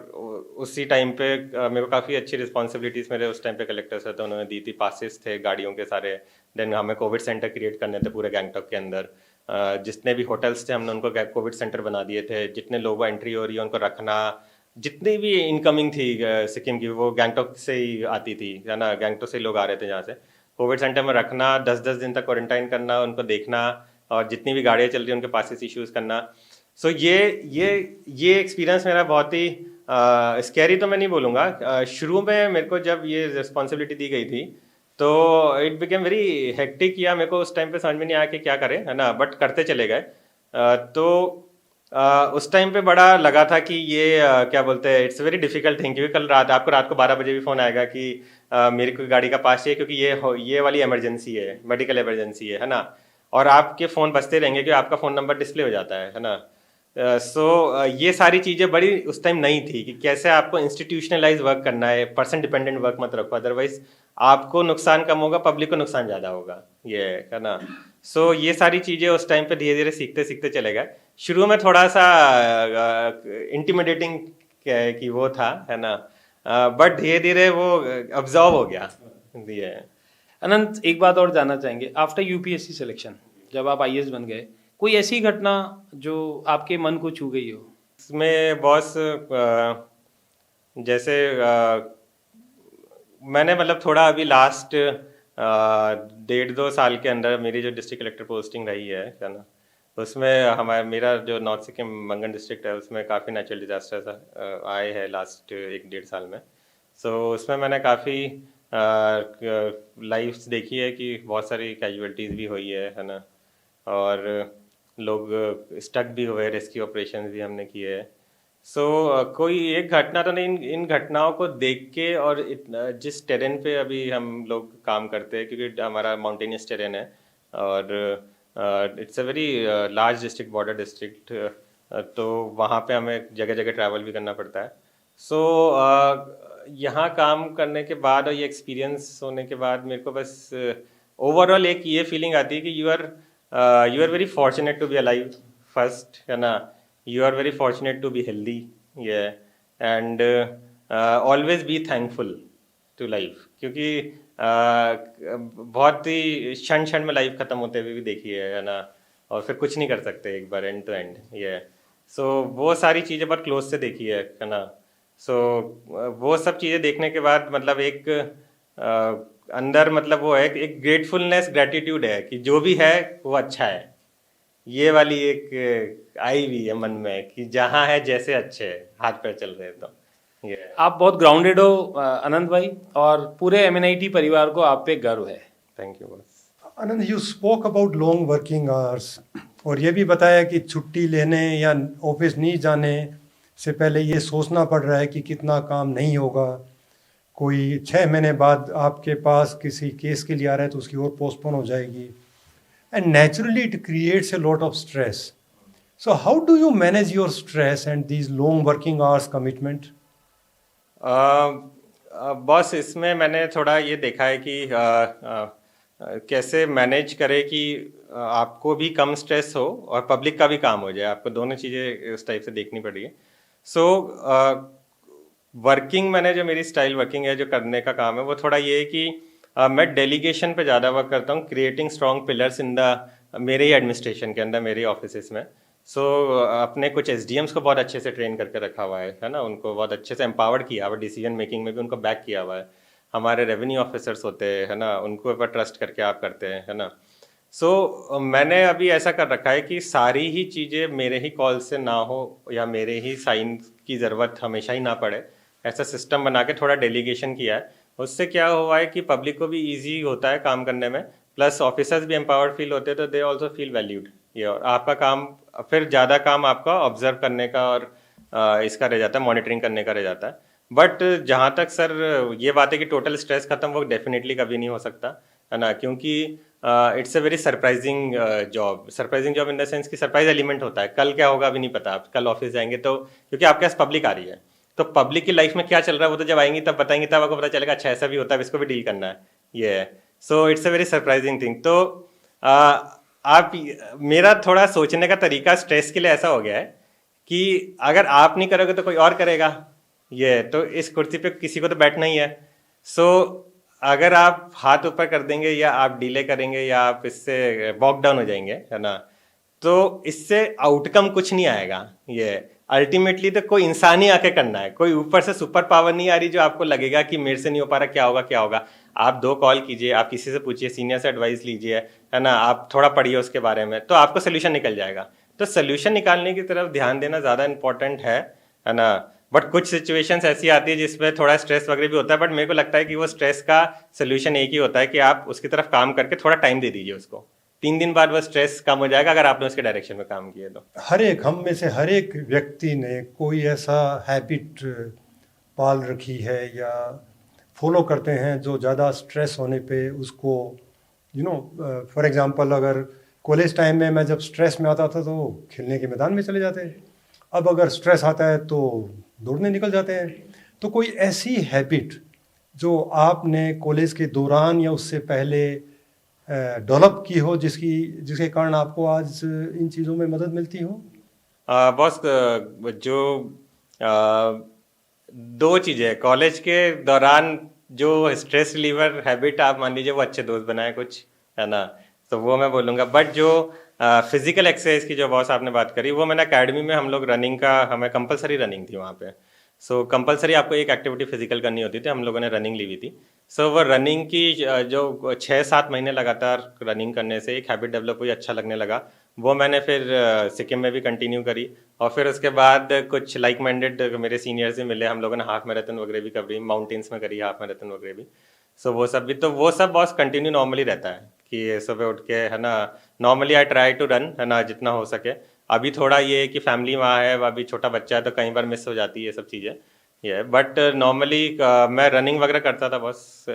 उसी टाइम पे मेरे को काफ़ी अच्छी रिस्पॉन्सिबिलिटीज़ मेरे उस टाइम पे कलेक्टर से तो उन्होंने दी थी। पासेस थे गाड़ियों के सारे, देन हमें कोविड सेंटर क्रिएट करने थे पूरे गैंगटॉक के अंदर। जितने भी होटल्स थे हमने उनको कोविड सेंटर बना दिए थे, जितने लोगों एंट्री हो रही है उनको रखना, जितनी भी इनकमिंग थी सिक्किम की वो गैंगटॉक से ही आती थी, है ना, गैंगटॉक से लोग आ रहे थे जहाँ से, कोविड सेंटर में रखना, 10-10 दिन तक क्वारंटाइन करना, उनको देखना और जितनी भी गाड़ियाँ चल रही हैं उनके पासेस इश्यूज़ करना। सो ये एक्सपीरियंस मेरा बहुत ही स्कैरी तो मैं नहीं बोलूँगा। शुरू में मेरे को जब ये रिस्पॉन्सिबिलिटी दी गई थी तो इट बिकेम वेरी हेक्टिक, या मेरे को उस टाइम पे समझ में नहीं आया कि क्या करें, है ना, बट करते चले गए। तो उस टाइम पे बड़ा लगा था कि ये क्या बोलते हैं, इट्स वेरी डिफिकल्ट थिंग, क्योंकि कल आपको रात को 12 बजे भी फ़ोन आएगा कि मेरे को गाड़ी का पास चाहिए क्योंकि ये वाली इमरजेंसी है, मेडिकल इमरजेंसी है ना, और आपके फ़ोन बजते रहेंगे क्योंकि आपका फ़ोन नंबर डिस्प्ले हो जाता है ना। सो ये सारी चीज़ें बड़ी उस टाइम नहीं थी कि कैसे आपको इंस्टीट्यूशनलाइज वर्क करना है, पर्सन डिपेंडेंट वर्क मत रखो, अदरवाइज आपको नुकसान कम होगा, पब्लिक को नुकसान ज़्यादा होगा, ये है ना। सो ये सारी चीज़ें उस टाइम पे धीरे धीरे सीखते सीखते चले गए। शुरू में थोड़ा सा इंटिमिडेटिंग कि वो था, है ना, बट धीरे धीरे वो अब्जॉर्व हो गया। ये अनंत, एक बात और जानना चाहेंगे, आफ्टर यूपीएससी सिलेक्शन जब आप आईएएस बन गए, कोई ऐसी घटना जो आपके मन को छू गई हो? इसमें बॉस जैसे मैंने मतलब थोड़ा अभी लास्ट 1.5-2 साल के अंदर मेरी जो डिस्ट्रिक्ट कलेक्टर पोस्टिंग रही है ना, उसमें मेरा जो नॉर्थ सिक्किम मंगन डिस्ट्रिक्ट है उसमें काफ़ी नेचुरल डिजास्टर्स आए हैं लास्ट 1-1.5 साल में। सो उसमें मैंने काफ़ी लाइफ्स देखी है कि बहुत सारी कैजुअलिटीज़ भी हुई है ना, और लोग स्टक भी हुए, रेस्क्यू ऑपरेशन भी हमने किए हैं। सो कोई एक घटना तो नहीं, इन घटनाओं को देख के और जिस टेरेन पे अभी हम लोग काम करते हैं, क्योंकि हमारा माउंटेनियस टेरेन है और it's a very large district, border district, तो वहाँ पे हमें जगह जगह ट्रैवल भी करना पड़ता है। सो यहाँ काम करने के बाद और ये एक्सपीरियंस होने के बाद मेरे को बस ओवरऑल एक ये फीलिंग आती है कि you are very fortunate to be alive first, है ना, you are very fortunate to be healthy, yeah, and always be thankful to life, क्योंकि बहुत ही क्षण क्षण में लाइफ खत्म होते हुए भी देखी है ना, और फिर कुछ नहीं कर सकते एक बार एंड टू एंड, ये सो वो सारी चीज़ें बहुत क्लोज से देखी है ना। सो वो सब चीज़ें देखने के बाद मतलब एक अंदर मतलब वो है एक ग्रेटफुलनेस, ग्रेटिट्यूड है कि जो भी है वो अच्छा है। ये वाली एक आई भी है मन में कि जहाँ है जैसे अच्छे हाथ पैर चल रहे हैं, तो ये आप बहुत ग्राउंडेड हो अनंत भाई, और पूरे एमएनआईटी परिवार को आप पे गर्व है। थैंक यू बस। Anand, you spoke about long working hours, और ये भी बताया कि छुट्टी लेने या ऑफिस नहीं जाने से पहले ये सोचना पड़ रहा है कि कितना काम नहीं होगा। कोई 6 महीने बाद आपके पास किसी केस के लिए आ रहा है तो उसकी और पोस्टपोन हो जाएगी, and naturally it creates a lot of stress. So how do you manage your stress and these long working hours commitment? Boss इसमें मैंने थोड़ा ये देखा है कि कैसे मैनेज करें कि आपको भी कम स्ट्रेस हो और पब्लिक का भी काम हो जाए, आपको दोनों चीज़ें इस टाइप से देखनी पड़ेगी। सो वर्किंग मैंने जो मेरी स्टाइल वर्किंग है, जो करने का काम है, वो थोड़ा ये है कि मैं डेलीगेशन पे ज़्यादा वर्क करता हूँ, creating strong pillars in the मेरे ही एडमिनिस्ट्रेशन के अंदर, मेरे ऑफिस में। सो अपने कुछ SDMs को बहुत अच्छे से ट्रेन करके रखा हुआ है ना, उनको बहुत अच्छे से एम्पावर्ड किया हुआ, डिसीजन मेकिंग में भी उनको बैक किया हुआ है। हमारे रेवेन्यू ऑफिसर्स होते हैं, है ना, उनको ऊपर ट्रस्ट करके आप करते हैं, है ना। सो मैंने अभी ऐसा कर रखा है कि सारी ही चीज़ें मेरे ही कॉल से ना हो या मेरे ही साइन की ज़रूरत हमेशा ही ना पड़े, ऐसा सिस्टम बना के थोड़ा डेलीगेशन किया है। उससे क्या हुआ है कि पब्लिक को भी इजी होता है काम करने में, प्लस ऑफिसर्स भी एम्पावर्ड फील होते हैं, तो दे ऑल्सो फील वैल्यूड। ये और आपका काम फिर ज़्यादा काम आपका ऑब्जर्व करने का और इसका रह जाता है, मॉनिटरिंग करने का रह जाता है। बट जहाँ तक सर ये बात है कि टोटल स्ट्रेस खत्म, वो डेफिनेटली कभी नहीं हो सकता, है ना, क्योंकि it's a very surprising job in the sense कि सरप्राइज एलिमेंट होता है। कल क्या होगा अभी नहीं पता, आप कल ऑफिस जाएंगे तो क्योंकि आपके पास पब्लिक आ रही है, तो पब्लिक की लाइफ में क्या चल रहा है वो तो जब आएंगी तब बताएंगी, तब आपको पता चलेगा अच्छा ऐसा भी होता है, इसको भी डील करना है, ये है। So it's a very surprising thing. तो आप मेरा थोड़ा सोचने का तरीका स्ट्रेस के लिए ऐसा हो गया है कि अगर आप नहीं करोगे तो कोई और करेगा, ये तो इस कुर्सी पे किसी को तो बैठना ही है। सो अगर आप हाथ ऊपर कर देंगे या आप डिले करेंगे या आप इससे बॉक डाउन हो जाएंगे, है ना, तो इससे आउटकम कुछ नहीं आएगा। ये अल्टीमेटली तो कोई इंसान ही आके करना है, कोई ऊपर से सुपर पावर नहीं आ रही जो आपको लगेगा कि मेरे से नहीं हो पा रहा, क्या होगा क्या होगा। आप 2 कॉल कीजिए, आप किसी से पूछिए, सीनियर से एडवाइस लीजिए, है ना, आप थोड़ा पढ़िए उसके बारे में, तो आपको सोल्यूशन निकल जाएगा। तो सोल्यूशन निकालने की तरफ ध्यान देना ज़्यादा इंपॉर्टेंट है ना। बट कुछ सिचुएशंस ऐसी आती है जिसमें थोड़ा स्ट्रेस वगैरह भी होता है, बट मेरे को लगता है कि वो स्ट्रेस का सोल्यूशन एक ही होता है कि आप उसकी तरफ काम करके थोड़ा टाइम दे दीजिए उसको। 3 दिन बाद वो स्ट्रेस कम हो जाएगा अगर आपने उसके डायरेक्शन में काम किया तो। हम में से हर एक व्यक्ति ने कोई ऐसा हैबिट पाल रखी है या फॉलो करते हैं जो ज़्यादा स्ट्रेस होने पे उसको फॉर एग्जांपल अगर कॉलेज टाइम में मैं जब स्ट्रेस में आता था तो खेलने के मैदान में चले जाते हैं, अब अगर स्ट्रेस आता है तो दौड़ने निकल जाते हैं। तो कोई ऐसी हैबिट जो आपने कॉलेज के दौरान या उससे पहले डेवलप की हो जिसके कारण आपको आज इन चीज़ों में मदद मिलती हो? बॉस जो दो चीज़ें कॉलेज के दौरान जो स्ट्रेस रिलीवर हैबिट आप मान लीजिए वो अच्छे दोस्त बनाए कुछ, है ना, तो वो मैं बोलूँगा। बट जो फिजिकल एक्सरसाइज की जो बॉस आपने बात करी, वो मैंने अकेडमी में हम लोग रनिंग का, हमें कंपलसरी रनिंग थी वहाँ पे। सो कंपलसरी आपको एक एक्टिविटी फिजिकल करनी होती थी, हम लोगों ने रनिंग ली हुई थी। सो वो रनिंग की जो 6-7 महीने लगातार रनिंग करने से एक हैबिट डेवलप हुई, अच्छा लगने लगा। वो मैंने फिर सिक्किम में भी कंटिन्यू करी, और फिर उसके बाद कुछ लाइक माइंडेड मेरे सीनियर्स भी मिले, हम लोगों ने हाफ मैराथन वगैरह भी करी, माउंटेन्स में करी हाफ मैराथन वगैरह भी। सो वो सब भी, तो वो सब बॉस कंटिन्यू नॉर्मली रहता है कि सुबह उठ के, है ना, normally I try to run, है ना, जितना हो सके। अभी थोड़ा ये है कि फैमिली वहाँ है, अभी छोटा बच्चा है, तो कई बार मिस हो जाती है ये सब चीज़ें, ये। बट नॉर्मली मैं रनिंग वगैरह करता था बस,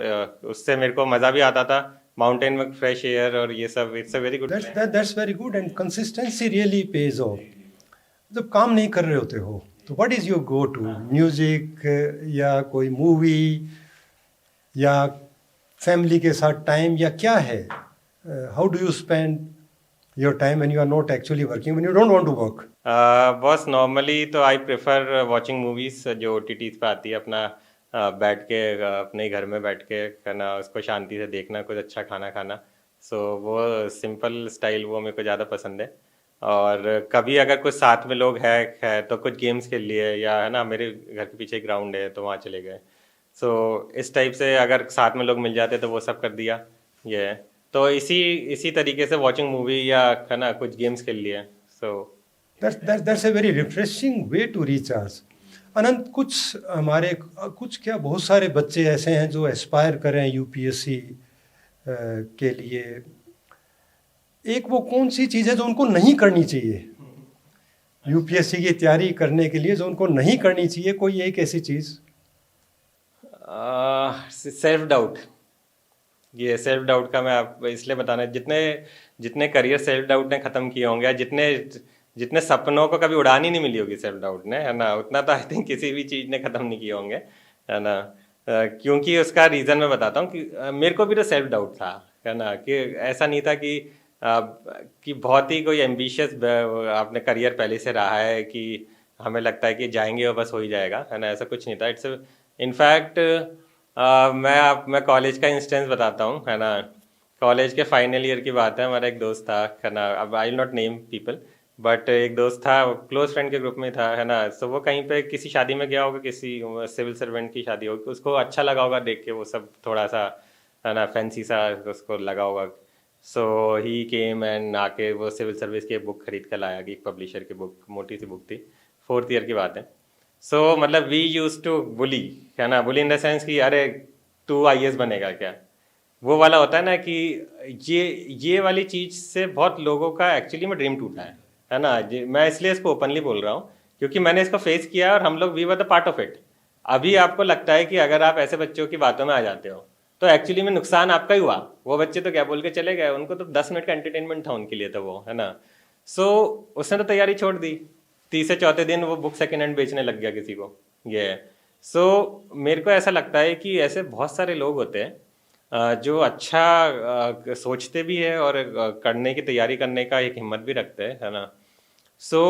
उससे मेरे को मज़ा भी आता था, माउंटेन में फ्रेश एयर और ये सब। It's a very good. That's very good and consistency really pays off. जब काम नहीं कर रहे होते हो तो what is your go to music या कोई मूवी या फैमिली के साथ टाइम या क्या है? How do you spend your time when you are not actually working, when you don't want to work? बस नॉर्मली तो आई प्रेफर वॉचिंग मूवीज जो OTTs पे आती है, अपना बैठ के अपने ही घर में बैठ के करना, उसको शांति से देखना, कुछ अच्छा खाना खाना। सो वो सिंपल स्टाइल वो मेरे को ज़्यादा पसंद है। और कभी अगर कुछ साथ में लोग है तो कुछ गेम्स खेल लिए, या है ना, मेरे घर के पीछे ग्राउंड है तो वहाँ चले गए। सो इस टाइप से अगर साथ में लोग मिल जाते तो वो सब कर दिया, ये है। तो इसी तरीके से वॉचिंग मूवी या है ना कुछ गेम्स खेल लिए। सो That's a very refreshing way to recharge. अनंत, कुछ क्या बहुत सारे बच्चे ऐसे हैं जो एस्पायर कर रहे हैं यूपीएससी के लिए। एक वो कौन सी चीज़ है जो उनको नहीं करनी चाहिए यूपीएससी की तैयारी करने के लिए, जो उनको नहीं करनी चाहिए? कोई एक ऐसी चीज़? Self doubt. ये सेल्फ डाउट का मैं आप इसलिए बताना, जितने करियर सेल्फ डाउट ने ख़त्म किए होंगे, या जितने सपनों को कभी उड़ान ही नहीं मिली होगी सेल्फ डाउट ने, है ना, उतना तो आई थिंक किसी भी चीज़ ने ख़त्म नहीं किए होंगे, है ना। क्योंकि उसका रीज़न मैं बताता हूँ कि मेरे को भी तो सेल्फ डाउट था, है ना, कि ऐसा नहीं था कि बहुत ही कोई एम्बिशियस आपने करियर पहले से रहा है कि हमें लगता है कि जाएंगे और बस हो ही जाएगा, है ना, ऐसा कुछ नहीं था। इट्स इनफैक्ट मैं कॉलेज का इंस्टेंस बताता हूँ, है ना। कॉलेज के फाइनल ईयर की बात है, हमारा एक दोस्त था, है ना, अब I will not name people, but एक दोस्त था, क्लोज फ्रेंड के ग्रुप में था, है ना। सो वो कहीं पे किसी शादी में गया होगा, किसी सिविल सर्वेंट की शादी होगी, उसको अच्छा लगा होगा देख के वो सब, थोड़ा सा, है ना, फैंसी सा उसको लगा होगा। सो ही केम एंड आके वो सिविल सर्विस की बुक खरीद कर लाया, कि एक पब्लिशर की बुक, मोटी सी बुक थी, 4th ईयर की बात है। सो मतलब वी यूज टू बुली, है ना, बुली इन द सेंस कि अरे तू IAS बनेगा क्या, वो वाला होता है ना, कि ये वाली चीज़ से बहुत लोगों का एक्चुअली में ड्रीम टूटा है ना। मैं इसलिए इसको ओपनली बोल रहा हूँ क्योंकि मैंने इसको फेस किया है, और हम लोग we were the part of it. अभी आपको लगता है कि अगर आप ऐसे बच्चों की बातों में आ जाते हो तो एक्चुअली में नुकसान आपका ही हुआ। वो बच्चे तो क्या बोल के चले गए, उनको तो 10 मिनट का एंटरटेनमेंट था उनके लिए, तो वो, है ना। सो उसने तो तैयारी छोड़ दी, तीसरे चौथे दिन वो बुक सेकेंड हैंड बेचने लग गया किसी को, ये है। सो मेरे को ऐसा लगता है कि ऐसे बहुत सारे लोग होते हैं जो अच्छा सोचते भी है और करने की तैयारी करने का एक हिम्मत भी रखते हैं, है ना। सो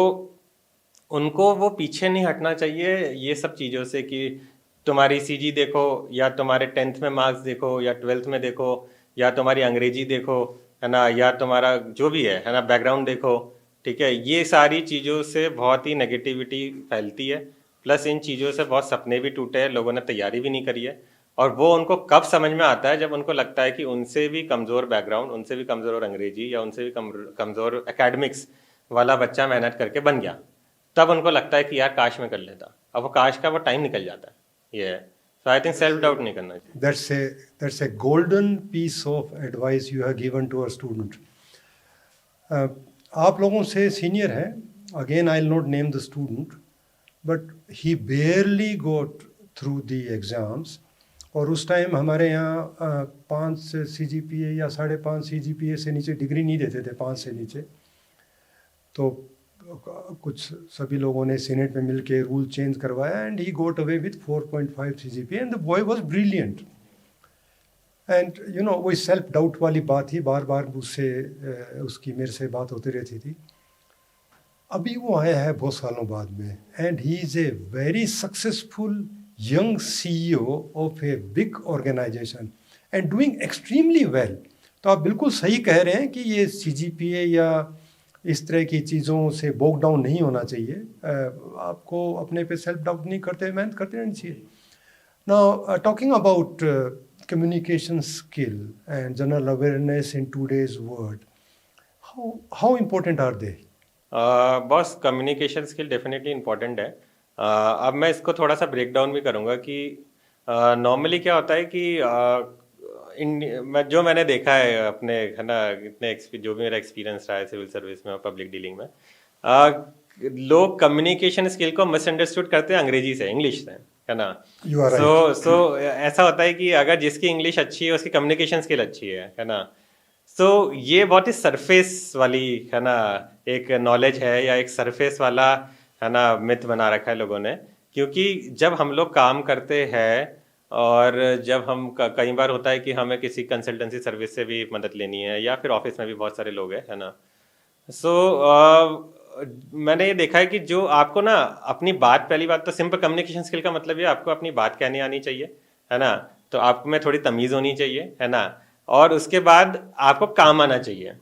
उनको वो पीछे नहीं हटना चाहिए ये सब चीज़ों से, कि तुम्हारी CG देखो, या तुम्हारे 10th में मार्क्स देखो, या 12th में देखो, या तुम्हारी अंग्रेजी देखो, है ना, या तुम्हारा जो भी है ना, बैकग्राउंड देखो, ठीक है। ये सारी चीज़ों से बहुत ही नेगेटिविटी फैलती है, प्लस इन चीज़ों से बहुत सपने भी टूटे हैं, लोगों ने तैयारी भी नहीं करी है। और वो उनको कब समझ में आता है, जब उनको लगता है कि उनसे भी कमज़ोर बैकग्राउंड, उनसे भी कमज़ोर अंग्रेजी, या उनसे भी कमज़ोर एकेडमिक्स वाला बच्चा मेहनत करके बन गया, तब उनको लगता है कि यार काश में कर लेता। अब वो काश का वो टाइम निकल जाता है, ये है। सो आई थिंक सेल्फ डाउट नहीं करना चाहिए। That's a golden piece of advice you have given to a student. आप लोगों से सीनियर है, again I'll not name the student, but he barely got through the exams. और उस टाइम हमारे यहाँ 5 CGPA या 5.5 CGPA से नीचे डिग्री नहीं देते थे, 5 से नीचे। तो कुछ सभी लोगों ने सीनेट में मिलके रूल चेंज करवाया, and he got away with 4.5 CGPA, and the boy was brilliant. And you know, वही सेल्फ डाउट वाली बात ही बार बार उससे उसकी मेरे से बात होती रहती थी। अभी वो आया है बहुत सालों बाद में, and he is a very successful young CEO of a big organisation and doing extremely well. तो आप बिल्कुल सही कह रहे हैं कि ये CGPA या इस तरह की चीज़ों से बोग डाउन नहीं होना चाहिए। आपको अपने पे सेल्फ डाउट नहीं करते, मेहनत करते रहनी चाहिए। Now talking about communication skill and general awareness in today's world, how important are they? Boss communication skill definitely important है। अब मैं इसको थोड़ा सा ब्रेक डाउन भी करूँगा कि नॉर्मली क्या होता है कि मैंने देखा है अपने, है ना, जो भी मेरा एक्सपीरियंस रहा है सिविल सर्विस में और पब्लिक डीलिंग में, लोग कम्युनिकेशन स्किल को मिसअंडरस्टूड करते हैं अंग्रेजी से, इंग्लिश से, है ना। You are right. सो ऐसा होता है कि अगर जिसकी इंग्लिश अच्छी है उसकी कम्युनिकेशन स्किल अच्छी है ना। सो ये बहुत ही सरफेस वाली, है ना, एक नॉलेज है या एक सरफेस वाला, है ना, मिथ बना रखा है लोगों ने। क्योंकि जब हम लोग काम करते हैं और जब हम कई बार होता है कि हमें किसी कंसल्टेंसी सर्विस से भी मदद लेनी है या फिर ऑफिस में भी बहुत सारे लोग हैं, है ना। सो मैंने ये देखा है कि जो आपको ना अपनी बात, पहली बात तो सिंपल कम्युनिकेशन स्किल का मतलब ये आपको अपनी बात कहने आनी चाहिए, है ना। तो आप में थोड़ी तमीज़ होनी चाहिए, है ना। और उसके बाद आपको काम आना चाहिए।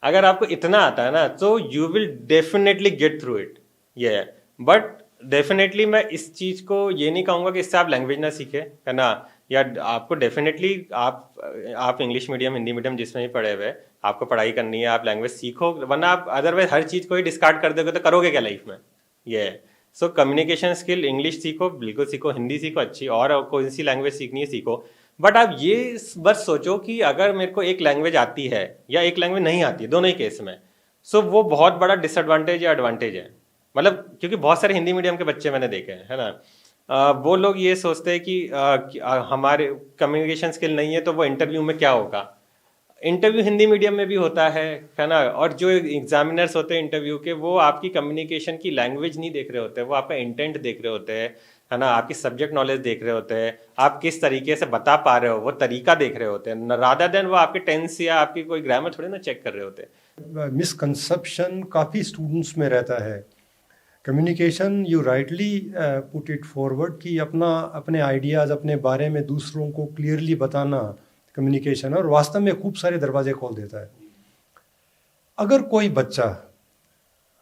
अगर आपको इतना आता है ना तो you will definitely get through it. ये बट डेफिनेटली मैं इस चीज़ को ये नहीं कहूँगा कि इससे आप लैंग्वेज ना सीखें, है ना, या आपको डेफिनेटली आप इंग्लिश मीडियम, हिंदी मीडियम जिसमें भी पढ़े हुए, आपको पढ़ाई करनी है, आप लैंग्वेज सीखो, वरना आप अदरवाइज हर चीज़ को ही डिस्कार्ड कर दोगे तो करोगे क्या लाइफ में। ये है। सो कम्युनिकेशन स्किल, इंग्लिश सीखो, बिल्कुल सीखो, हिंदी सीखो अच्छी, और कोई सी लैंग्वेज सीखनी है सीखो। बट आप ये बस सोचो कि अगर मेरे को एक लैंग्वेज आती है या एक लैंग्वेज नहीं आती है, दोनों ही केस में, सो वो बहुत बड़ा डिसएडवांटेज या एडवांटेज है। मतलब क्योंकि बहुत सारे हिंदी मीडियम के बच्चे मैंने देखे हैं, है ना, वो लोग ये सोचते हैं कि हमारे कम्युनिकेशन स्किल नहीं है तो वो इंटरव्यू में क्या होगा। इंटरव्यू हिंदी मीडियम में भी होता है ना। और जो एग्जामिनर्स होते हैं इंटरव्यू के, वो आपकी कम्युनिकेशन की लैंग्वेज नहीं देख रहे होते, वो आपका इंटेंट देख रहे होते हैं, है ना, आपकी सब्जेक्ट नॉलेज देख रहे होते हैं, आप किस तरीके से बता पा रहे हो वो तरीका देख रहे होते हैं, रादर देन वो आपके टेंस या आपकी कोई ग्रामर थोड़ी ना चेक कर रहे होते हैं। मिसकंसेप्शन काफ़ी स्टूडेंट्स में रहता है। Communication, you rightly put it forward कि अपने आइडियाज़, अपने बारे में दूसरों को क्लियरली बताना कम्युनिकेशन, और वास्तव में खूब सारे दरवाजे खोल देता है। अगर कोई बच्चा,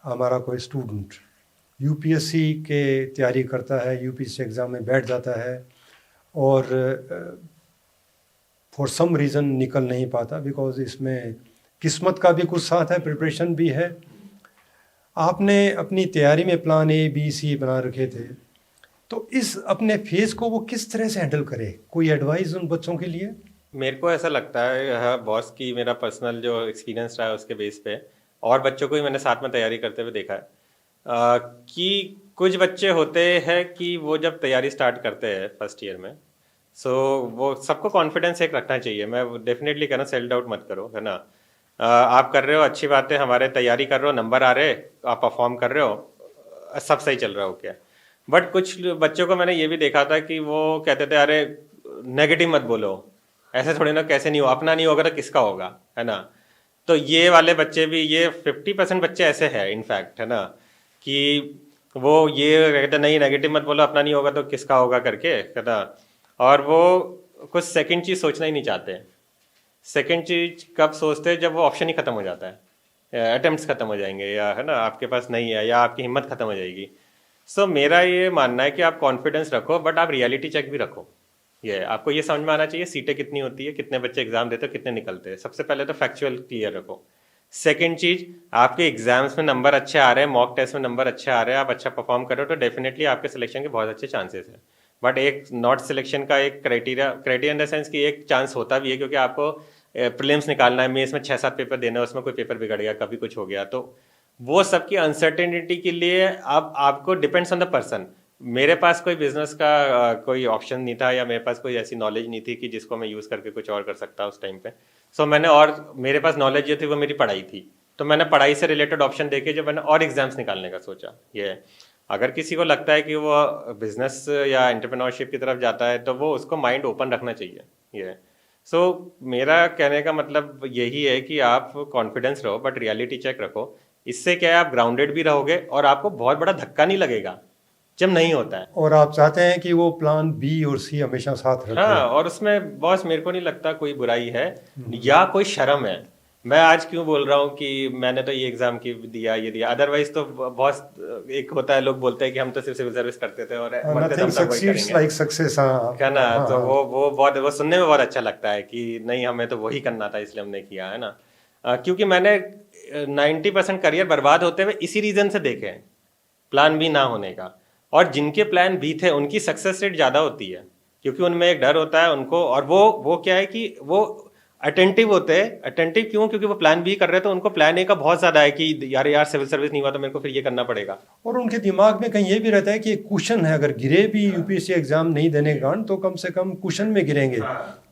हमारा कोई स्टूडेंट UPSC के तैयारी करता है, UPSC एग्ज़ाम में बैठ जाता है और फॉर सम रीज़न निकल नहीं पाता, बिकॉज इसमें किस्मत का भी कुछ साथ है, प्रिपरेशन भी है। आपने अपनी तैयारी में प्लान A, B, C बना रखे थे, तो इस अपने फेज़ को वो किस तरह से हैंडल करे? कोई एडवाइस उन बच्चों के लिए? मेरे को ऐसा लगता है बॉस की, मेरा पर्सनल जो एक्सपीरियंस रहा है उसके बेस पे, और बच्चों को भी मैंने साथ में तैयारी करते हुए देखा है, कि कुछ बच्चे होते हैं कि वो जब तैयारी स्टार्ट करते हैं फर्स्ट ईयर में, सो वो सबको कॉन्फिडेंस एक रखना चाहिए। मैं डेफिनेटली कहना सेल्फ डाउट मत करो, है ना। आप कर रहे हो, अच्छी बात है, हमारे तैयारी कर रहे हो, नंबर आ रहे, आप परफॉर्म कर रहे हो, सब सही चल रहा हो क्या। बट कुछ बच्चों को मैंने ये भी देखा था कि वो कहते थे अरे नेगेटिव मत बोलो, ऐसे थोड़ी ना, कैसे नहीं हो, अपना नहीं होगा तो किसका होगा, है ना। तो ये वाले बच्चे भी, ये 50% बच्चे ऐसे हैं इनफैक्ट, है ना, कि वो ये कहते नहीं नेगेटिव मत बोलो, अपना नहीं होगा तो किसका होगा करके, है ना। और वो कुछ सेकंड चीज़ सोचना ही नहीं चाहते। सेकंड चीज कब सोचते हैं? जब वो ऑप्शन ही खत्म हो जाता है, अटेम्प्ट्स खत्म हो जाएंगे, या है ना आपके पास नहीं है, या आपकी हिम्मत खत्म हो जाएगी। सो मेरा ये मानना है कि आप कॉन्फिडेंस रखो, बट आप रियलिटी चेक भी रखो। ये आपको ये समझ में आना चाहिए सीटें कितनी होती है, कितने बच्चे एग्जाम देते हो, कितने निकलते हैं। सबसे पहले तो फैक्चुअल क्लियर रखो। सेकेंड चीज, आपके एग्जाम्स में नंबर अच्छे आ रहे हैं, मॉक टेस्ट में नंबर अच्छे आ रहे हैं, आप अच्छा परफॉर्म करो तो डेफिनेटली आपके सिलेक्शन के बहुत अच्छे चांसेस हैं। बट एक नॉट सिलेक्शन का एक क्राइटेरिया इन द सेंस कि एक चांस होता भी है, क्योंकि आपको प्रीलिम्स निकालना है, मेंस में 6-7 पेपर देना है, उसमें कोई पेपर बिगड़ गया, कभी कुछ हो गया, तो वो सबकी अनसर्टेनिटी के लिए अब आपको डिपेंड्स ऑन द पर्सन। मेरे पास कोई बिजनेस का कोई ऑप्शन नहीं था, या मेरे पास कोई ऐसी नॉलेज नहीं थी कि जिसको मैं यूज़ करके कुछ और कर सकता उस टाइम पे। सो मैंने, और मेरे पास नॉलेज जो थी वो मेरी पढ़ाई थी, तो मैंने पढ़ाई से रिलेटेड ऑप्शन देखे जो मैंने और एग्जाम्स निकालने का सोचा। ये अगर किसी को लगता है कि वो बिजनेस या एंटरप्रेन्योरशिप की तरफ जाता है तो वो उसको माइंड ओपन रखना चाहिए। ये मेरा कहने का मतलब यही है कि आप कॉन्फिडेंस रहो, बट रियलिटी चेक रखो। इससे क्या है, आप ग्राउंडेड भी रहोगे और आपको बहुत बड़ा धक्का नहीं लगेगा जब नहीं होता है। और आप चाहते हैं कि वो प्लान बी और सी हमेशा साथ रखें। हाँ, और उसमें बॉस मेरे को नहीं लगता कोई बुराई है या कोई शर्म है। मैं आज क्यों बोल रहा हूँ कि मैंने तो ये एग्जाम की दिया, ये दिया, अदरवाइज तो बहुत एक होता है, लोग बोलते हैं कि हम तो सिर्फ सिविल सर्विस करते थे और मरते दम नथिंग तक वही सक्सीड्स करेंगे, लाइक सक्सेस। हाँ क्या ना। हाँ, तो हाँ। वो बहुत, वो सुनने में बहुत अच्छा लगता है कि नहीं, हमें तो वही करना था इसलिए हमने किया, है ना। क्योंकि मैंने 90% करियर बर्बाद होते हुए इसी रीजन से देखे हैं, प्लान बी ना होने का। और जिनके प्लान बी थे उनकी सक्सेस रेट ज़्यादा होती है, क्योंकि उनमें एक डर होता है उनको, और वो क्या है कि वो अटेंटिव होते हैं। अटेंटिव क्यों? क्योंकि वो प्लान बी कर रहे हैं तो उनको प्लान ए का बहुत ज़्यादा है कि यार सिविल सर्विस नहीं हुआ तो मेरे को फिर ये करना पड़ेगा। और उनके दिमाग में कहीं ये भी रहता है कि एक क्वेश्चन है, अगर गिरे भी यूपीएससी एग्जाम नहीं देने के कारण तो कम से कम क्वेश्चन में गिरेंगे।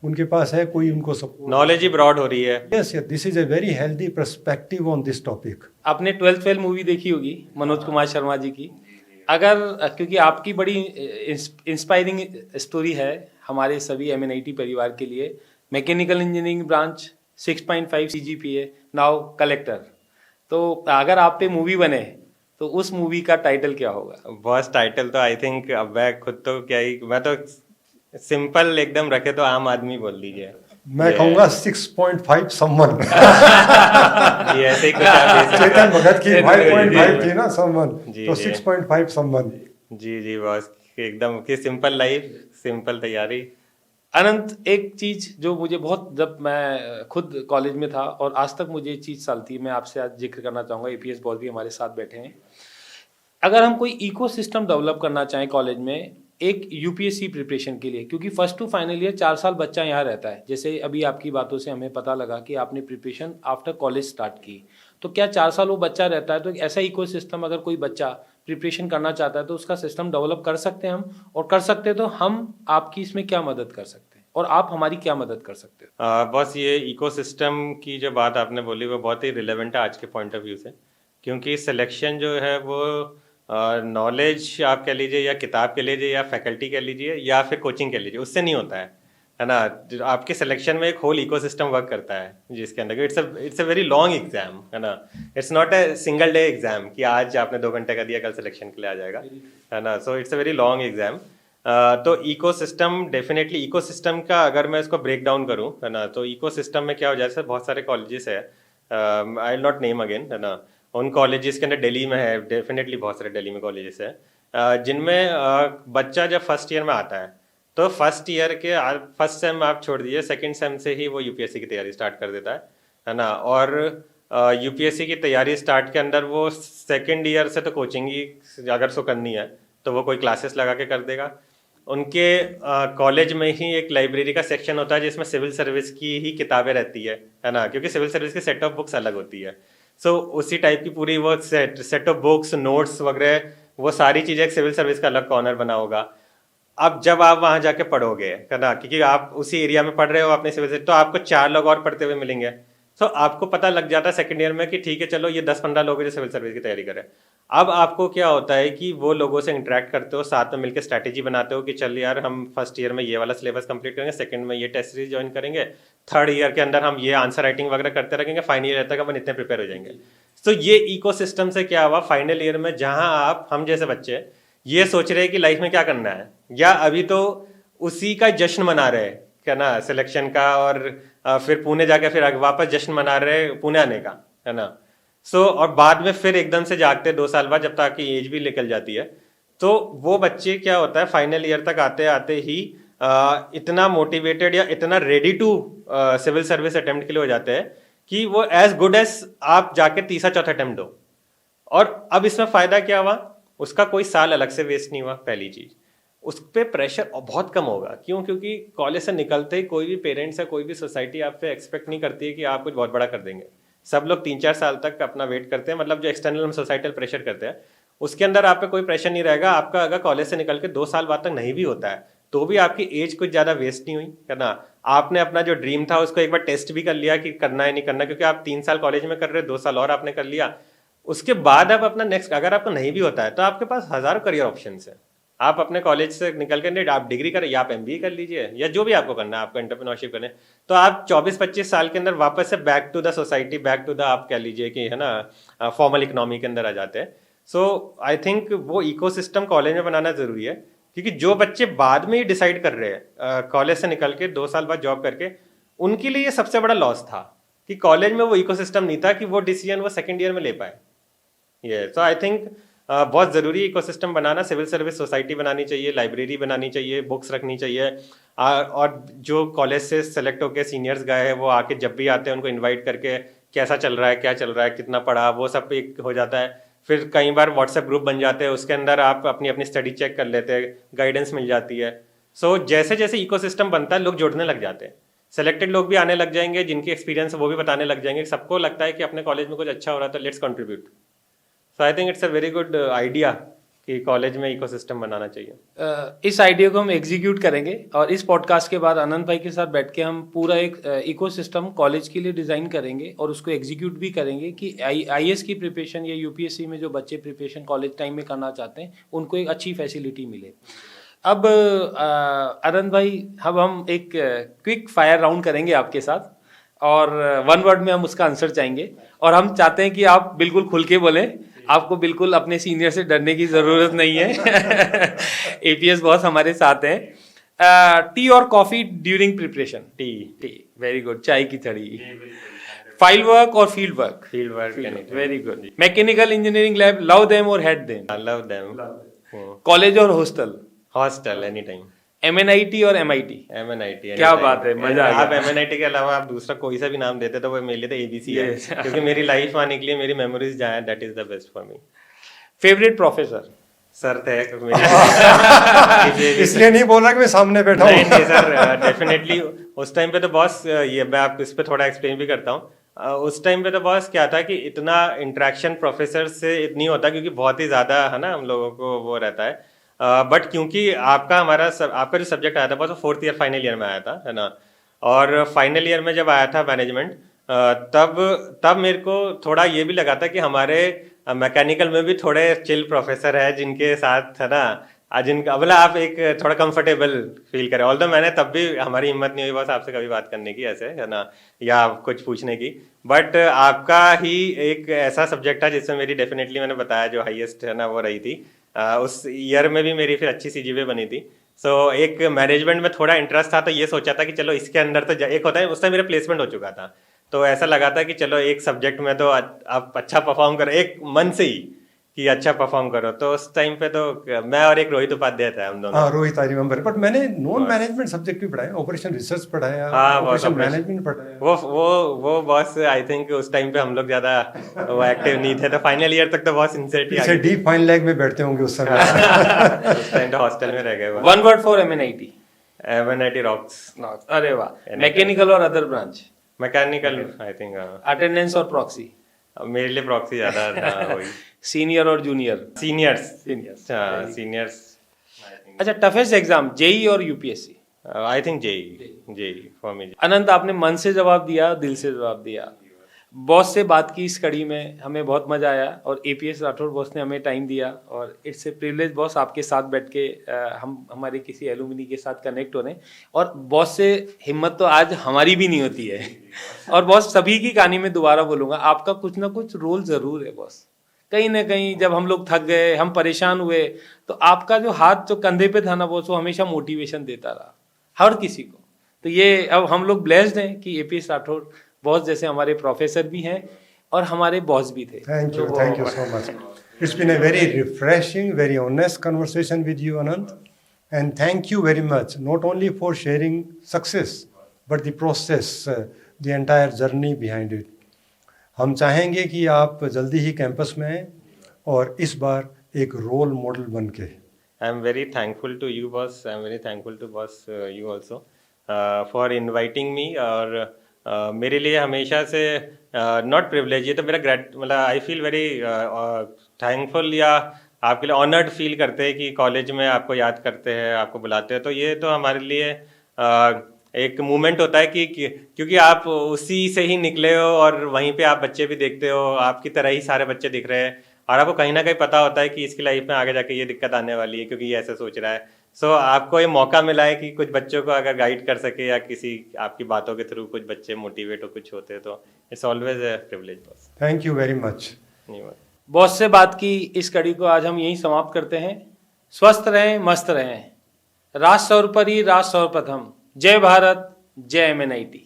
उनके पास है कोई उनको सपोर्ट, नॉलेज ही ब्रॉड हो रही है। Yes yes, this is a very healthy perspective on this topic. आपने 12th फेल मूवी देखी होगी मनोज कुमार शर्मा जी की। अगर क्योंकि आपकी बड़ी इंस्पायरिंग स्टोरी है हमारे सभी MNIT परिवार के लिए, mechanical engineering branch 6.5 CGPA, now collector. तो अगर आप पे मूवी बने तो उस मूवी का टाइटल क्या होगा? बॉस टाइटल तो आई थिंक, अब मैं खुद तो क्या ही, मैं तो सिंपल एकदम रखे तो आम आदमी बोल दीजिए। मैं कहूंगा 6.5 समवन। जी, ऐसे ही कुछ आप चेतन भगत की 5.5 थी ना समवन, जी, तो जी। 6.5 समवन। जी जी बॉस, एकदम कि सिंपल लाइफ, सिंपल तैयारी। अनंत, एक चीज जो मुझे बहुत, जब मैं खुद कॉलेज में था और आज तक मुझे ये चीज चलती, मैं आपसे आज जिक्र करना चाहूंगा। APS बॉस भी हमारे साथ बैठे हैं। अगर हम कोई इकोसिस्टम डेवलप करना चाहें कॉलेज में एक UPSC प्रिपरेशन के लिए, क्योंकि फर्स्ट टू फाइनल ईयर 4 साल बच्चा यहाँ रहता है, जैसे अभी आपकी बातों से हमें पता लगा कि आपने प्रिपरेशन आफ्टर कॉलेज स्टार्ट की, तो क्या 4 साल वो बच्चा रहता है, तो एक ऐसा इकोसिस्टम अगर कोई बच्चा प्रिपरेशन करना चाहता है तो उसका सिस्टम डेवलप कर सकते हैं हम, और कर सकते हैं तो हम आपकी इसमें क्या मदद कर सकते हैं और आप हमारी क्या मदद कर सकते हो? बस ये इकोसिस्टम की जो बात आपने बोली वो बहुत ही रिलेवेंट है आज के पॉइंट ऑफ व्यू से, क्योंकि सिलेक्शन जो है वो नॉलेज आप कह लीजिए या किताब कह लीजिए या फैकल्टी कह लीजिए या फिर कोचिंग कह लीजिए, उससे नहीं होता है ना। आपके सिलेक्शन में एक होल इकोसिस्टम वर्क करता है, जिसके अंदर it's a very long exam, है ना। It's not a single day exam कि आज आपने 2 घंटे का दिया कल सिलेक्शन के लिए आ जाएगा, है ना। So it's a very long exam. तो इकोसिस्टम, डेफिनेटली इकोसिस्टम का अगर मैं इसको ब्रेक डाउन करूँ, है ना, तो इकोसिस्टम में क्या हो जाए, बहुत सारे कॉलेजेस है, I will not name again, है ना। उन कॉलेजेस के अंदर दिल्ली में है, डेफिनेटली बहुत सारे दिल्ली में कॉलेजेस है, जिनमें बच्चा जब फर्स्ट ईयर में आता है तो फर्स्ट ईयर के फर्स्ट सेम आप छोड़ दीजिए, सेकंड सेम से ही वो UPSC की तैयारी स्टार्ट कर देता है ना। और UPSC की तैयारी स्टार्ट के अंदर वो सेकंड ईयर से तो कोचिंग ही अगर सो करनी है तो वो कोई क्लासेस लगा के कर देगा। उनके कॉलेज में ही एक लाइब्रेरी का सेक्शन होता है जिसमें सिविल सर्विस की ही किताबें रहती है ना, क्योंकि सिविल सर्विस की सेट ऑफ बुक्स अलग होती है। सो उसी टाइप की पूरी वो सेट ऑफ बुक्स, नोट्स वगैरह, वो सारी चीज़ें एक सिविल सर्विस का अलग कॉर्नर बना होगा। अब जब आप वहाँ जाके पढ़ोगे, है ना, क्योंकि आप उसी एरिया में पढ़ रहे हो अपने सिविल सर्विस, तो आपको 4 लोग और पढ़ते हुए मिलेंगे। सो आपको पता लग जाता है सेकेंड ईयर में कि ठीक है चलो ये 10-15 लोग हैं जो सिविल सर्विस की तैयारी कर रहे हैं। अब आपको क्या होता है कि वो लोगों से इंटरेक्ट करते हो, साथ में मिलकर स्ट्रैटेजी बनाते हो कि चल यार हम फर्स्ट ईयर में ये वाला सिलेबस कंप्लीट करेंगे, सेकंड में ये टेस्ट सीरीज ज्वाइन करेंगे, थर्ड ईयर के अंदर हम ये आंसर राइटिंग वगैरह करते रहेंगे, फाइनल ईयर तक अपन इतने प्रिपेयर हो जाएंगे। तो ये इकोसिस्टम से क्या हुआ, फाइनल ईयर में जहां आप, हम जैसे बच्चे ये सोच रहे हैं कि लाइफ में क्या करना है, या अभी तो उसी का जश्न मना रहे हैं, क्या ना, सिलेक्शन का, और फिर पुणे जाके फिर वापस जश्न मना रहे पुणे आने का, है ना। सो और बाद में फिर एकदम से जागते 2 साल बाद जब तक की एज भी निकल जाती है, तो वो बच्चे क्या होता है फाइनल ईयर तक आते आते ही इतना मोटिवेटेड या इतना ready to civil service attempt के लिए हो जाते हैं कि वो एज गुड एज आप जाके तीसरा चौथा अटेम्प्ट हो। और अब इसमें फायदा क्या हुआ, उसका कोई साल अलग से वेस्ट नहीं हुआ। पहली चीज, उस पर प्रेशर बहुत कम होगा। क्यों? क्योंकि कॉलेज से निकलते ही कोई भी पेरेंट्स या कोई भी सोसाइटी आपसे एक्सपेक्ट नहीं करती है कि आप कुछ बहुत बड़ा कर देंगे। सब लोग 3-4 साल तक अपना वेट करते हैं, मतलब जो एक्सटर्नल हम सोसाइटल प्रेशर करते हैं उसके अंदर आप पे कोई प्रेशर नहीं रहेगा। आपका अगर कॉलेज से निकल के 2 साल बाद तक नहीं भी होता है तो भी आपकी एज कुछ ज़्यादा वेस्ट नहीं हुई, है ना। आपने अपना जो ड्रीम था उसको एक बार टेस्ट भी कर लिया कि करना है नहीं करना, क्योंकि आप 3 साल कॉलेज में कर रहे, 2 साल और आपने कर लिया। उसके बाद आप अपना नेक्स्ट, अगर आपको नहीं भी होता है तो आपके पास हज़ारों करियर ऑप्शन है। आप अपने कॉलेज से निकल कर आप डिग्री करें या आप MBA कर लीजिए या जो भी आपको करना है, आपको एंटरप्रेन्योरशिप करें, तो आप 24-25 साल के अंदर वापस से back to the society, back to the आप कह लीजिए कि है ना फॉर्मल इकोनॉमी के अंदर आ जाते हैं। सो आई थिंक वो इकोसिस्टम कॉलेज में बनाना जरूरी है, क्योंकि जो बच्चे बाद में ही डिसाइड कर रहे हैं कॉलेज से निकल के 2 साल बाद जॉब करके, उनके लिए ये सबसे बड़ा लॉस था कि कॉलेज में वो इकोसिस्टम नहीं था कि वो डिसीजन वो सेकेंड ईयर में ले पाए। ये सो आई थिंक बहुत ज़रूरी इकोसिस्टम बनाना, सिविल सर्विस सोसाइटी बनानी चाहिए, लाइब्रेरी बनानी चाहिए, बुक्स रखनी चाहिए, और जो कॉलेज से सेलेक्ट होकर सीनियर्स गए हैं वो आके जब भी आते हैं उनको इन्वाइट करके कैसा चल रहा है, क्या चल रहा है, कितना पढ़ा, वो सब एक हो जाता है। फिर कई बार व्हाट्सएप ग्रुप बन जाते हैं, उसके अंदर आप अपनी अपनी स्टडी चेक कर लेते हैं, गाइडेंस मिल जाती है। सो जैसे जैसे इकोसिस्टम बनता है लोग जुड़ने लग जाते हैं, सेलेक्टेड लोग भी आने लग जाएंगे जिनकी एक्सपीरियंस है वो भी बताने लग जाएंगे, सबको लगता है कि अपने कॉलेज में कुछ अच्छा हो रहा है तो let's contribute. So I think it's a very good idea कि कॉलेज में इकोसिस्टम बनाना चाहिए। इस आइडिया को हम एग्जीक्यूट करेंगे और इस पॉडकास्ट के बाद अनंत भाई के साथ बैठ के हम पूरा एक इकोसिस्टम कॉलेज के लिए डिज़ाइन करेंगे और उसको एग्जीक्यूट भी करेंगे कि IAS की प्रिपरेशन या UPSC में जो बच्चे प्रिपरेशन कॉलेज टाइम में करना चाहते हैं उनको एक अच्छी फैसिलिटी मिले। अब अनंत भाई, अब हम एक क्विक फायर राउंड करेंगे आपके साथ और 1 वर्ड में हम उसका आंसर चाहेंगे और हम चाहते हैं कि आप बिल्कुल खुल के बोलें, आपको बिल्कुल अपने सीनियर से डरने की ज़रूरत नहीं है। APS बॉस हमारे साथ हैं। टी और coffee during preparation? Tea. Very good. चाय की छड़ी? फाइल वर्क और field work? Field work. Very good. Mechanical engineering lab, love them और hate them? Love them. College और hostel? Hostel, any time. MNIT और MIT? MNIT। क्या बात है, मजा आ आप गया। MNIT के अलावा आप दूसरा कोई सा भी नाम देते तो वो मेरे लिए तो ABC है, क्योंकि मेरी लाइफ आने के लिए मेरी मेमोरीज जहाँ है that is the best for me. Favourite professor? Sir थे इसलिए नहीं बोल रहा कि मैं सामने बैठा हूँ। नहीं सर, डेफिनेटली उस टाइम पे तो बॉस, ये मैं आप इस पे थोड़ा एक्सप्लेन भी करता हूँ। उस टाइम पे तो बॉस क्या था कि इतना इंटरेक्शन प्रोफेसर से नहीं होता, क्योंकि बहुत ही ज़्यादा है ना हम लोगों को वो रहता है, बट क्योंकि आपका जो सब्जेक्ट आया था बस वो 4th ईयर फाइनल ईयर में आया था, है ना। और फाइनल ईयर में जब आया था मैनेजमेंट, तब मेरे को थोड़ा ये भी लगा था कि हमारे मैकेनिकल में भी थोड़े चिल प्रोफेसर है जिनके साथ है ना जिनका मतलब आप एक थोड़ा कंफर्टेबल फील करें। ऑल्दो मैंने तब भी, हमारी हिम्मत नहीं हुई बस आपसे कभी बात करने की ऐसे, है ना, या कुछ पूछने की, बट आपका ही एक ऐसा सब्जेक्ट था जिसमें मेरी डेफिनेटली मैंने बताया जो हाईएस्ट है ना वो रही थी। उस ईयर में भी मेरी फिर अच्छी CGPA बनी थी। सो एक मैनेजमेंट में थोड़ा इंटरेस्ट था, तो ये सोचा था कि चलो इसके अंदर तो एक होता है, उस टाइम मेरा प्लेसमेंट हो चुका था, तो ऐसा लगा था कि चलो एक सब्जेक्ट में तो आप अच्छा परफॉर्म करो, एक मन से ही कि अच्छा परफॉर्म करो। तो उस टाइम पे तो मैं और एक रोहित उपाध्याय था, हम दोनों। हाँ, रोहित, आई रिमेम्बर। बट मैंने नॉन मैनेजमेंट सब्जेक्ट भी पढ़ाया, ऑपरेशन रिसर्च पढ़ाया, हाँ, ऑपरेशन मैनेजमेंट पढ़ाया। वो बॉस आई थिंक उस टाइम पे हम लोग ज्यादा वो एक्टिव नहीं थे, तो फाइनल ईयर तक तो बॉस इंसर्ट ही आ गए। डीप फाइन लैग में बैठते होंगे उस समय। उस टाइम तो हॉस्टल में रह गए। 1 word for MNIT? MNIT rocks. अरे वाह। मैकेनिकल और other branch? Mechanical I think. Attendance और प्रॉक्सी? मेरे लिए प्रॉक्सी ज्यादा था वही। सीनियर और जूनियर? सीनियर्स। सीनियर्स। सीनियर्स। अच्छा, टफेस्ट एग्जाम JEE और UPSC? I think JEE for me. Anant, आपने मन से जवाब दिया, दिल से जवाब दिया। बॉस से बात की इस कड़ी में, हमें बहुत मजा आया और APS राठौर बॉस ने हमें टाइम दिया और इट्स ए प्रिविलेज बॉस आपके साथ बैठ के हम हमारे किसी एलुमनी के साथ कनेक्ट हो रहे हैं। और बॉस से हिम्मत तो आज हमारी भी नहीं होती है। और बॉस, सभी की कहानी में दोबारा बोलूँगा, आपका कुछ ना कुछ रोल ज़रूर है बॉस। कहीं ना कहीं जब हम लोग थक गए, हम परेशान हुए, तो आपका जो हाथ जो कंधे पे था ना बॉस, वो हमेशा मोटिवेशन देता रहा हर किसी को। तो ये अब हम लोग ब्लेस्ड हैं कि APS राठौर बॉस जैसे हमारे प्रोफेसर भी हैं और हमारे बॉस भी थे। Thank you so much. It's been a very refreshing, very honest conversation with you Anant, and thank you very much, not only for sharing success but the process, the entire journey behind it. हम चाहेंगे कि आप जल्दी ही campus में आएँ और इस बार एक रोल मॉडल बन के। I am very thankful to you boss, I am very thankful to boss you also for inviting me. और मेरे लिए हमेशा से नॉट प्रिविलेज, ये तो मेरा मतलब आई फील वेरी थैंकफुल या आपके लिए ऑनर्ड फील करते हैं कि कॉलेज में आपको याद करते हैं, आपको बुलाते हैं। तो ये तो हमारे लिए एक मूवमेंट होता है कि क्योंकि आप उसी से ही निकले हो और वहीं पे आप बच्चे भी देखते हो, आपकी तरह ही सारे बच्चे दिख रहे हैं और आपको कहीं ना कहीं पता होता है कि इसकी लाइफ में आगे जाके ये दिक्कत आने वाली है क्योंकि ये ऐसे सोच रहा है। सो आपको ये मौका मिला है कि कुछ बच्चों को अगर गाइड कर सके या किसी आपकी बातों के थ्रू कुछ बच्चे मोटिवेट हो कुछ होते, तो it's always a privilege boss. Thank you very much. Boss से बात की इस कड़ी को आज हम यहीं समाप्त करते हैं। स्वस्थ रहें, मस्त रहें। राष्ट्र सर्वोपरि, राष्ट्र सर्वप्रथम। जय भारत, जय MNIT।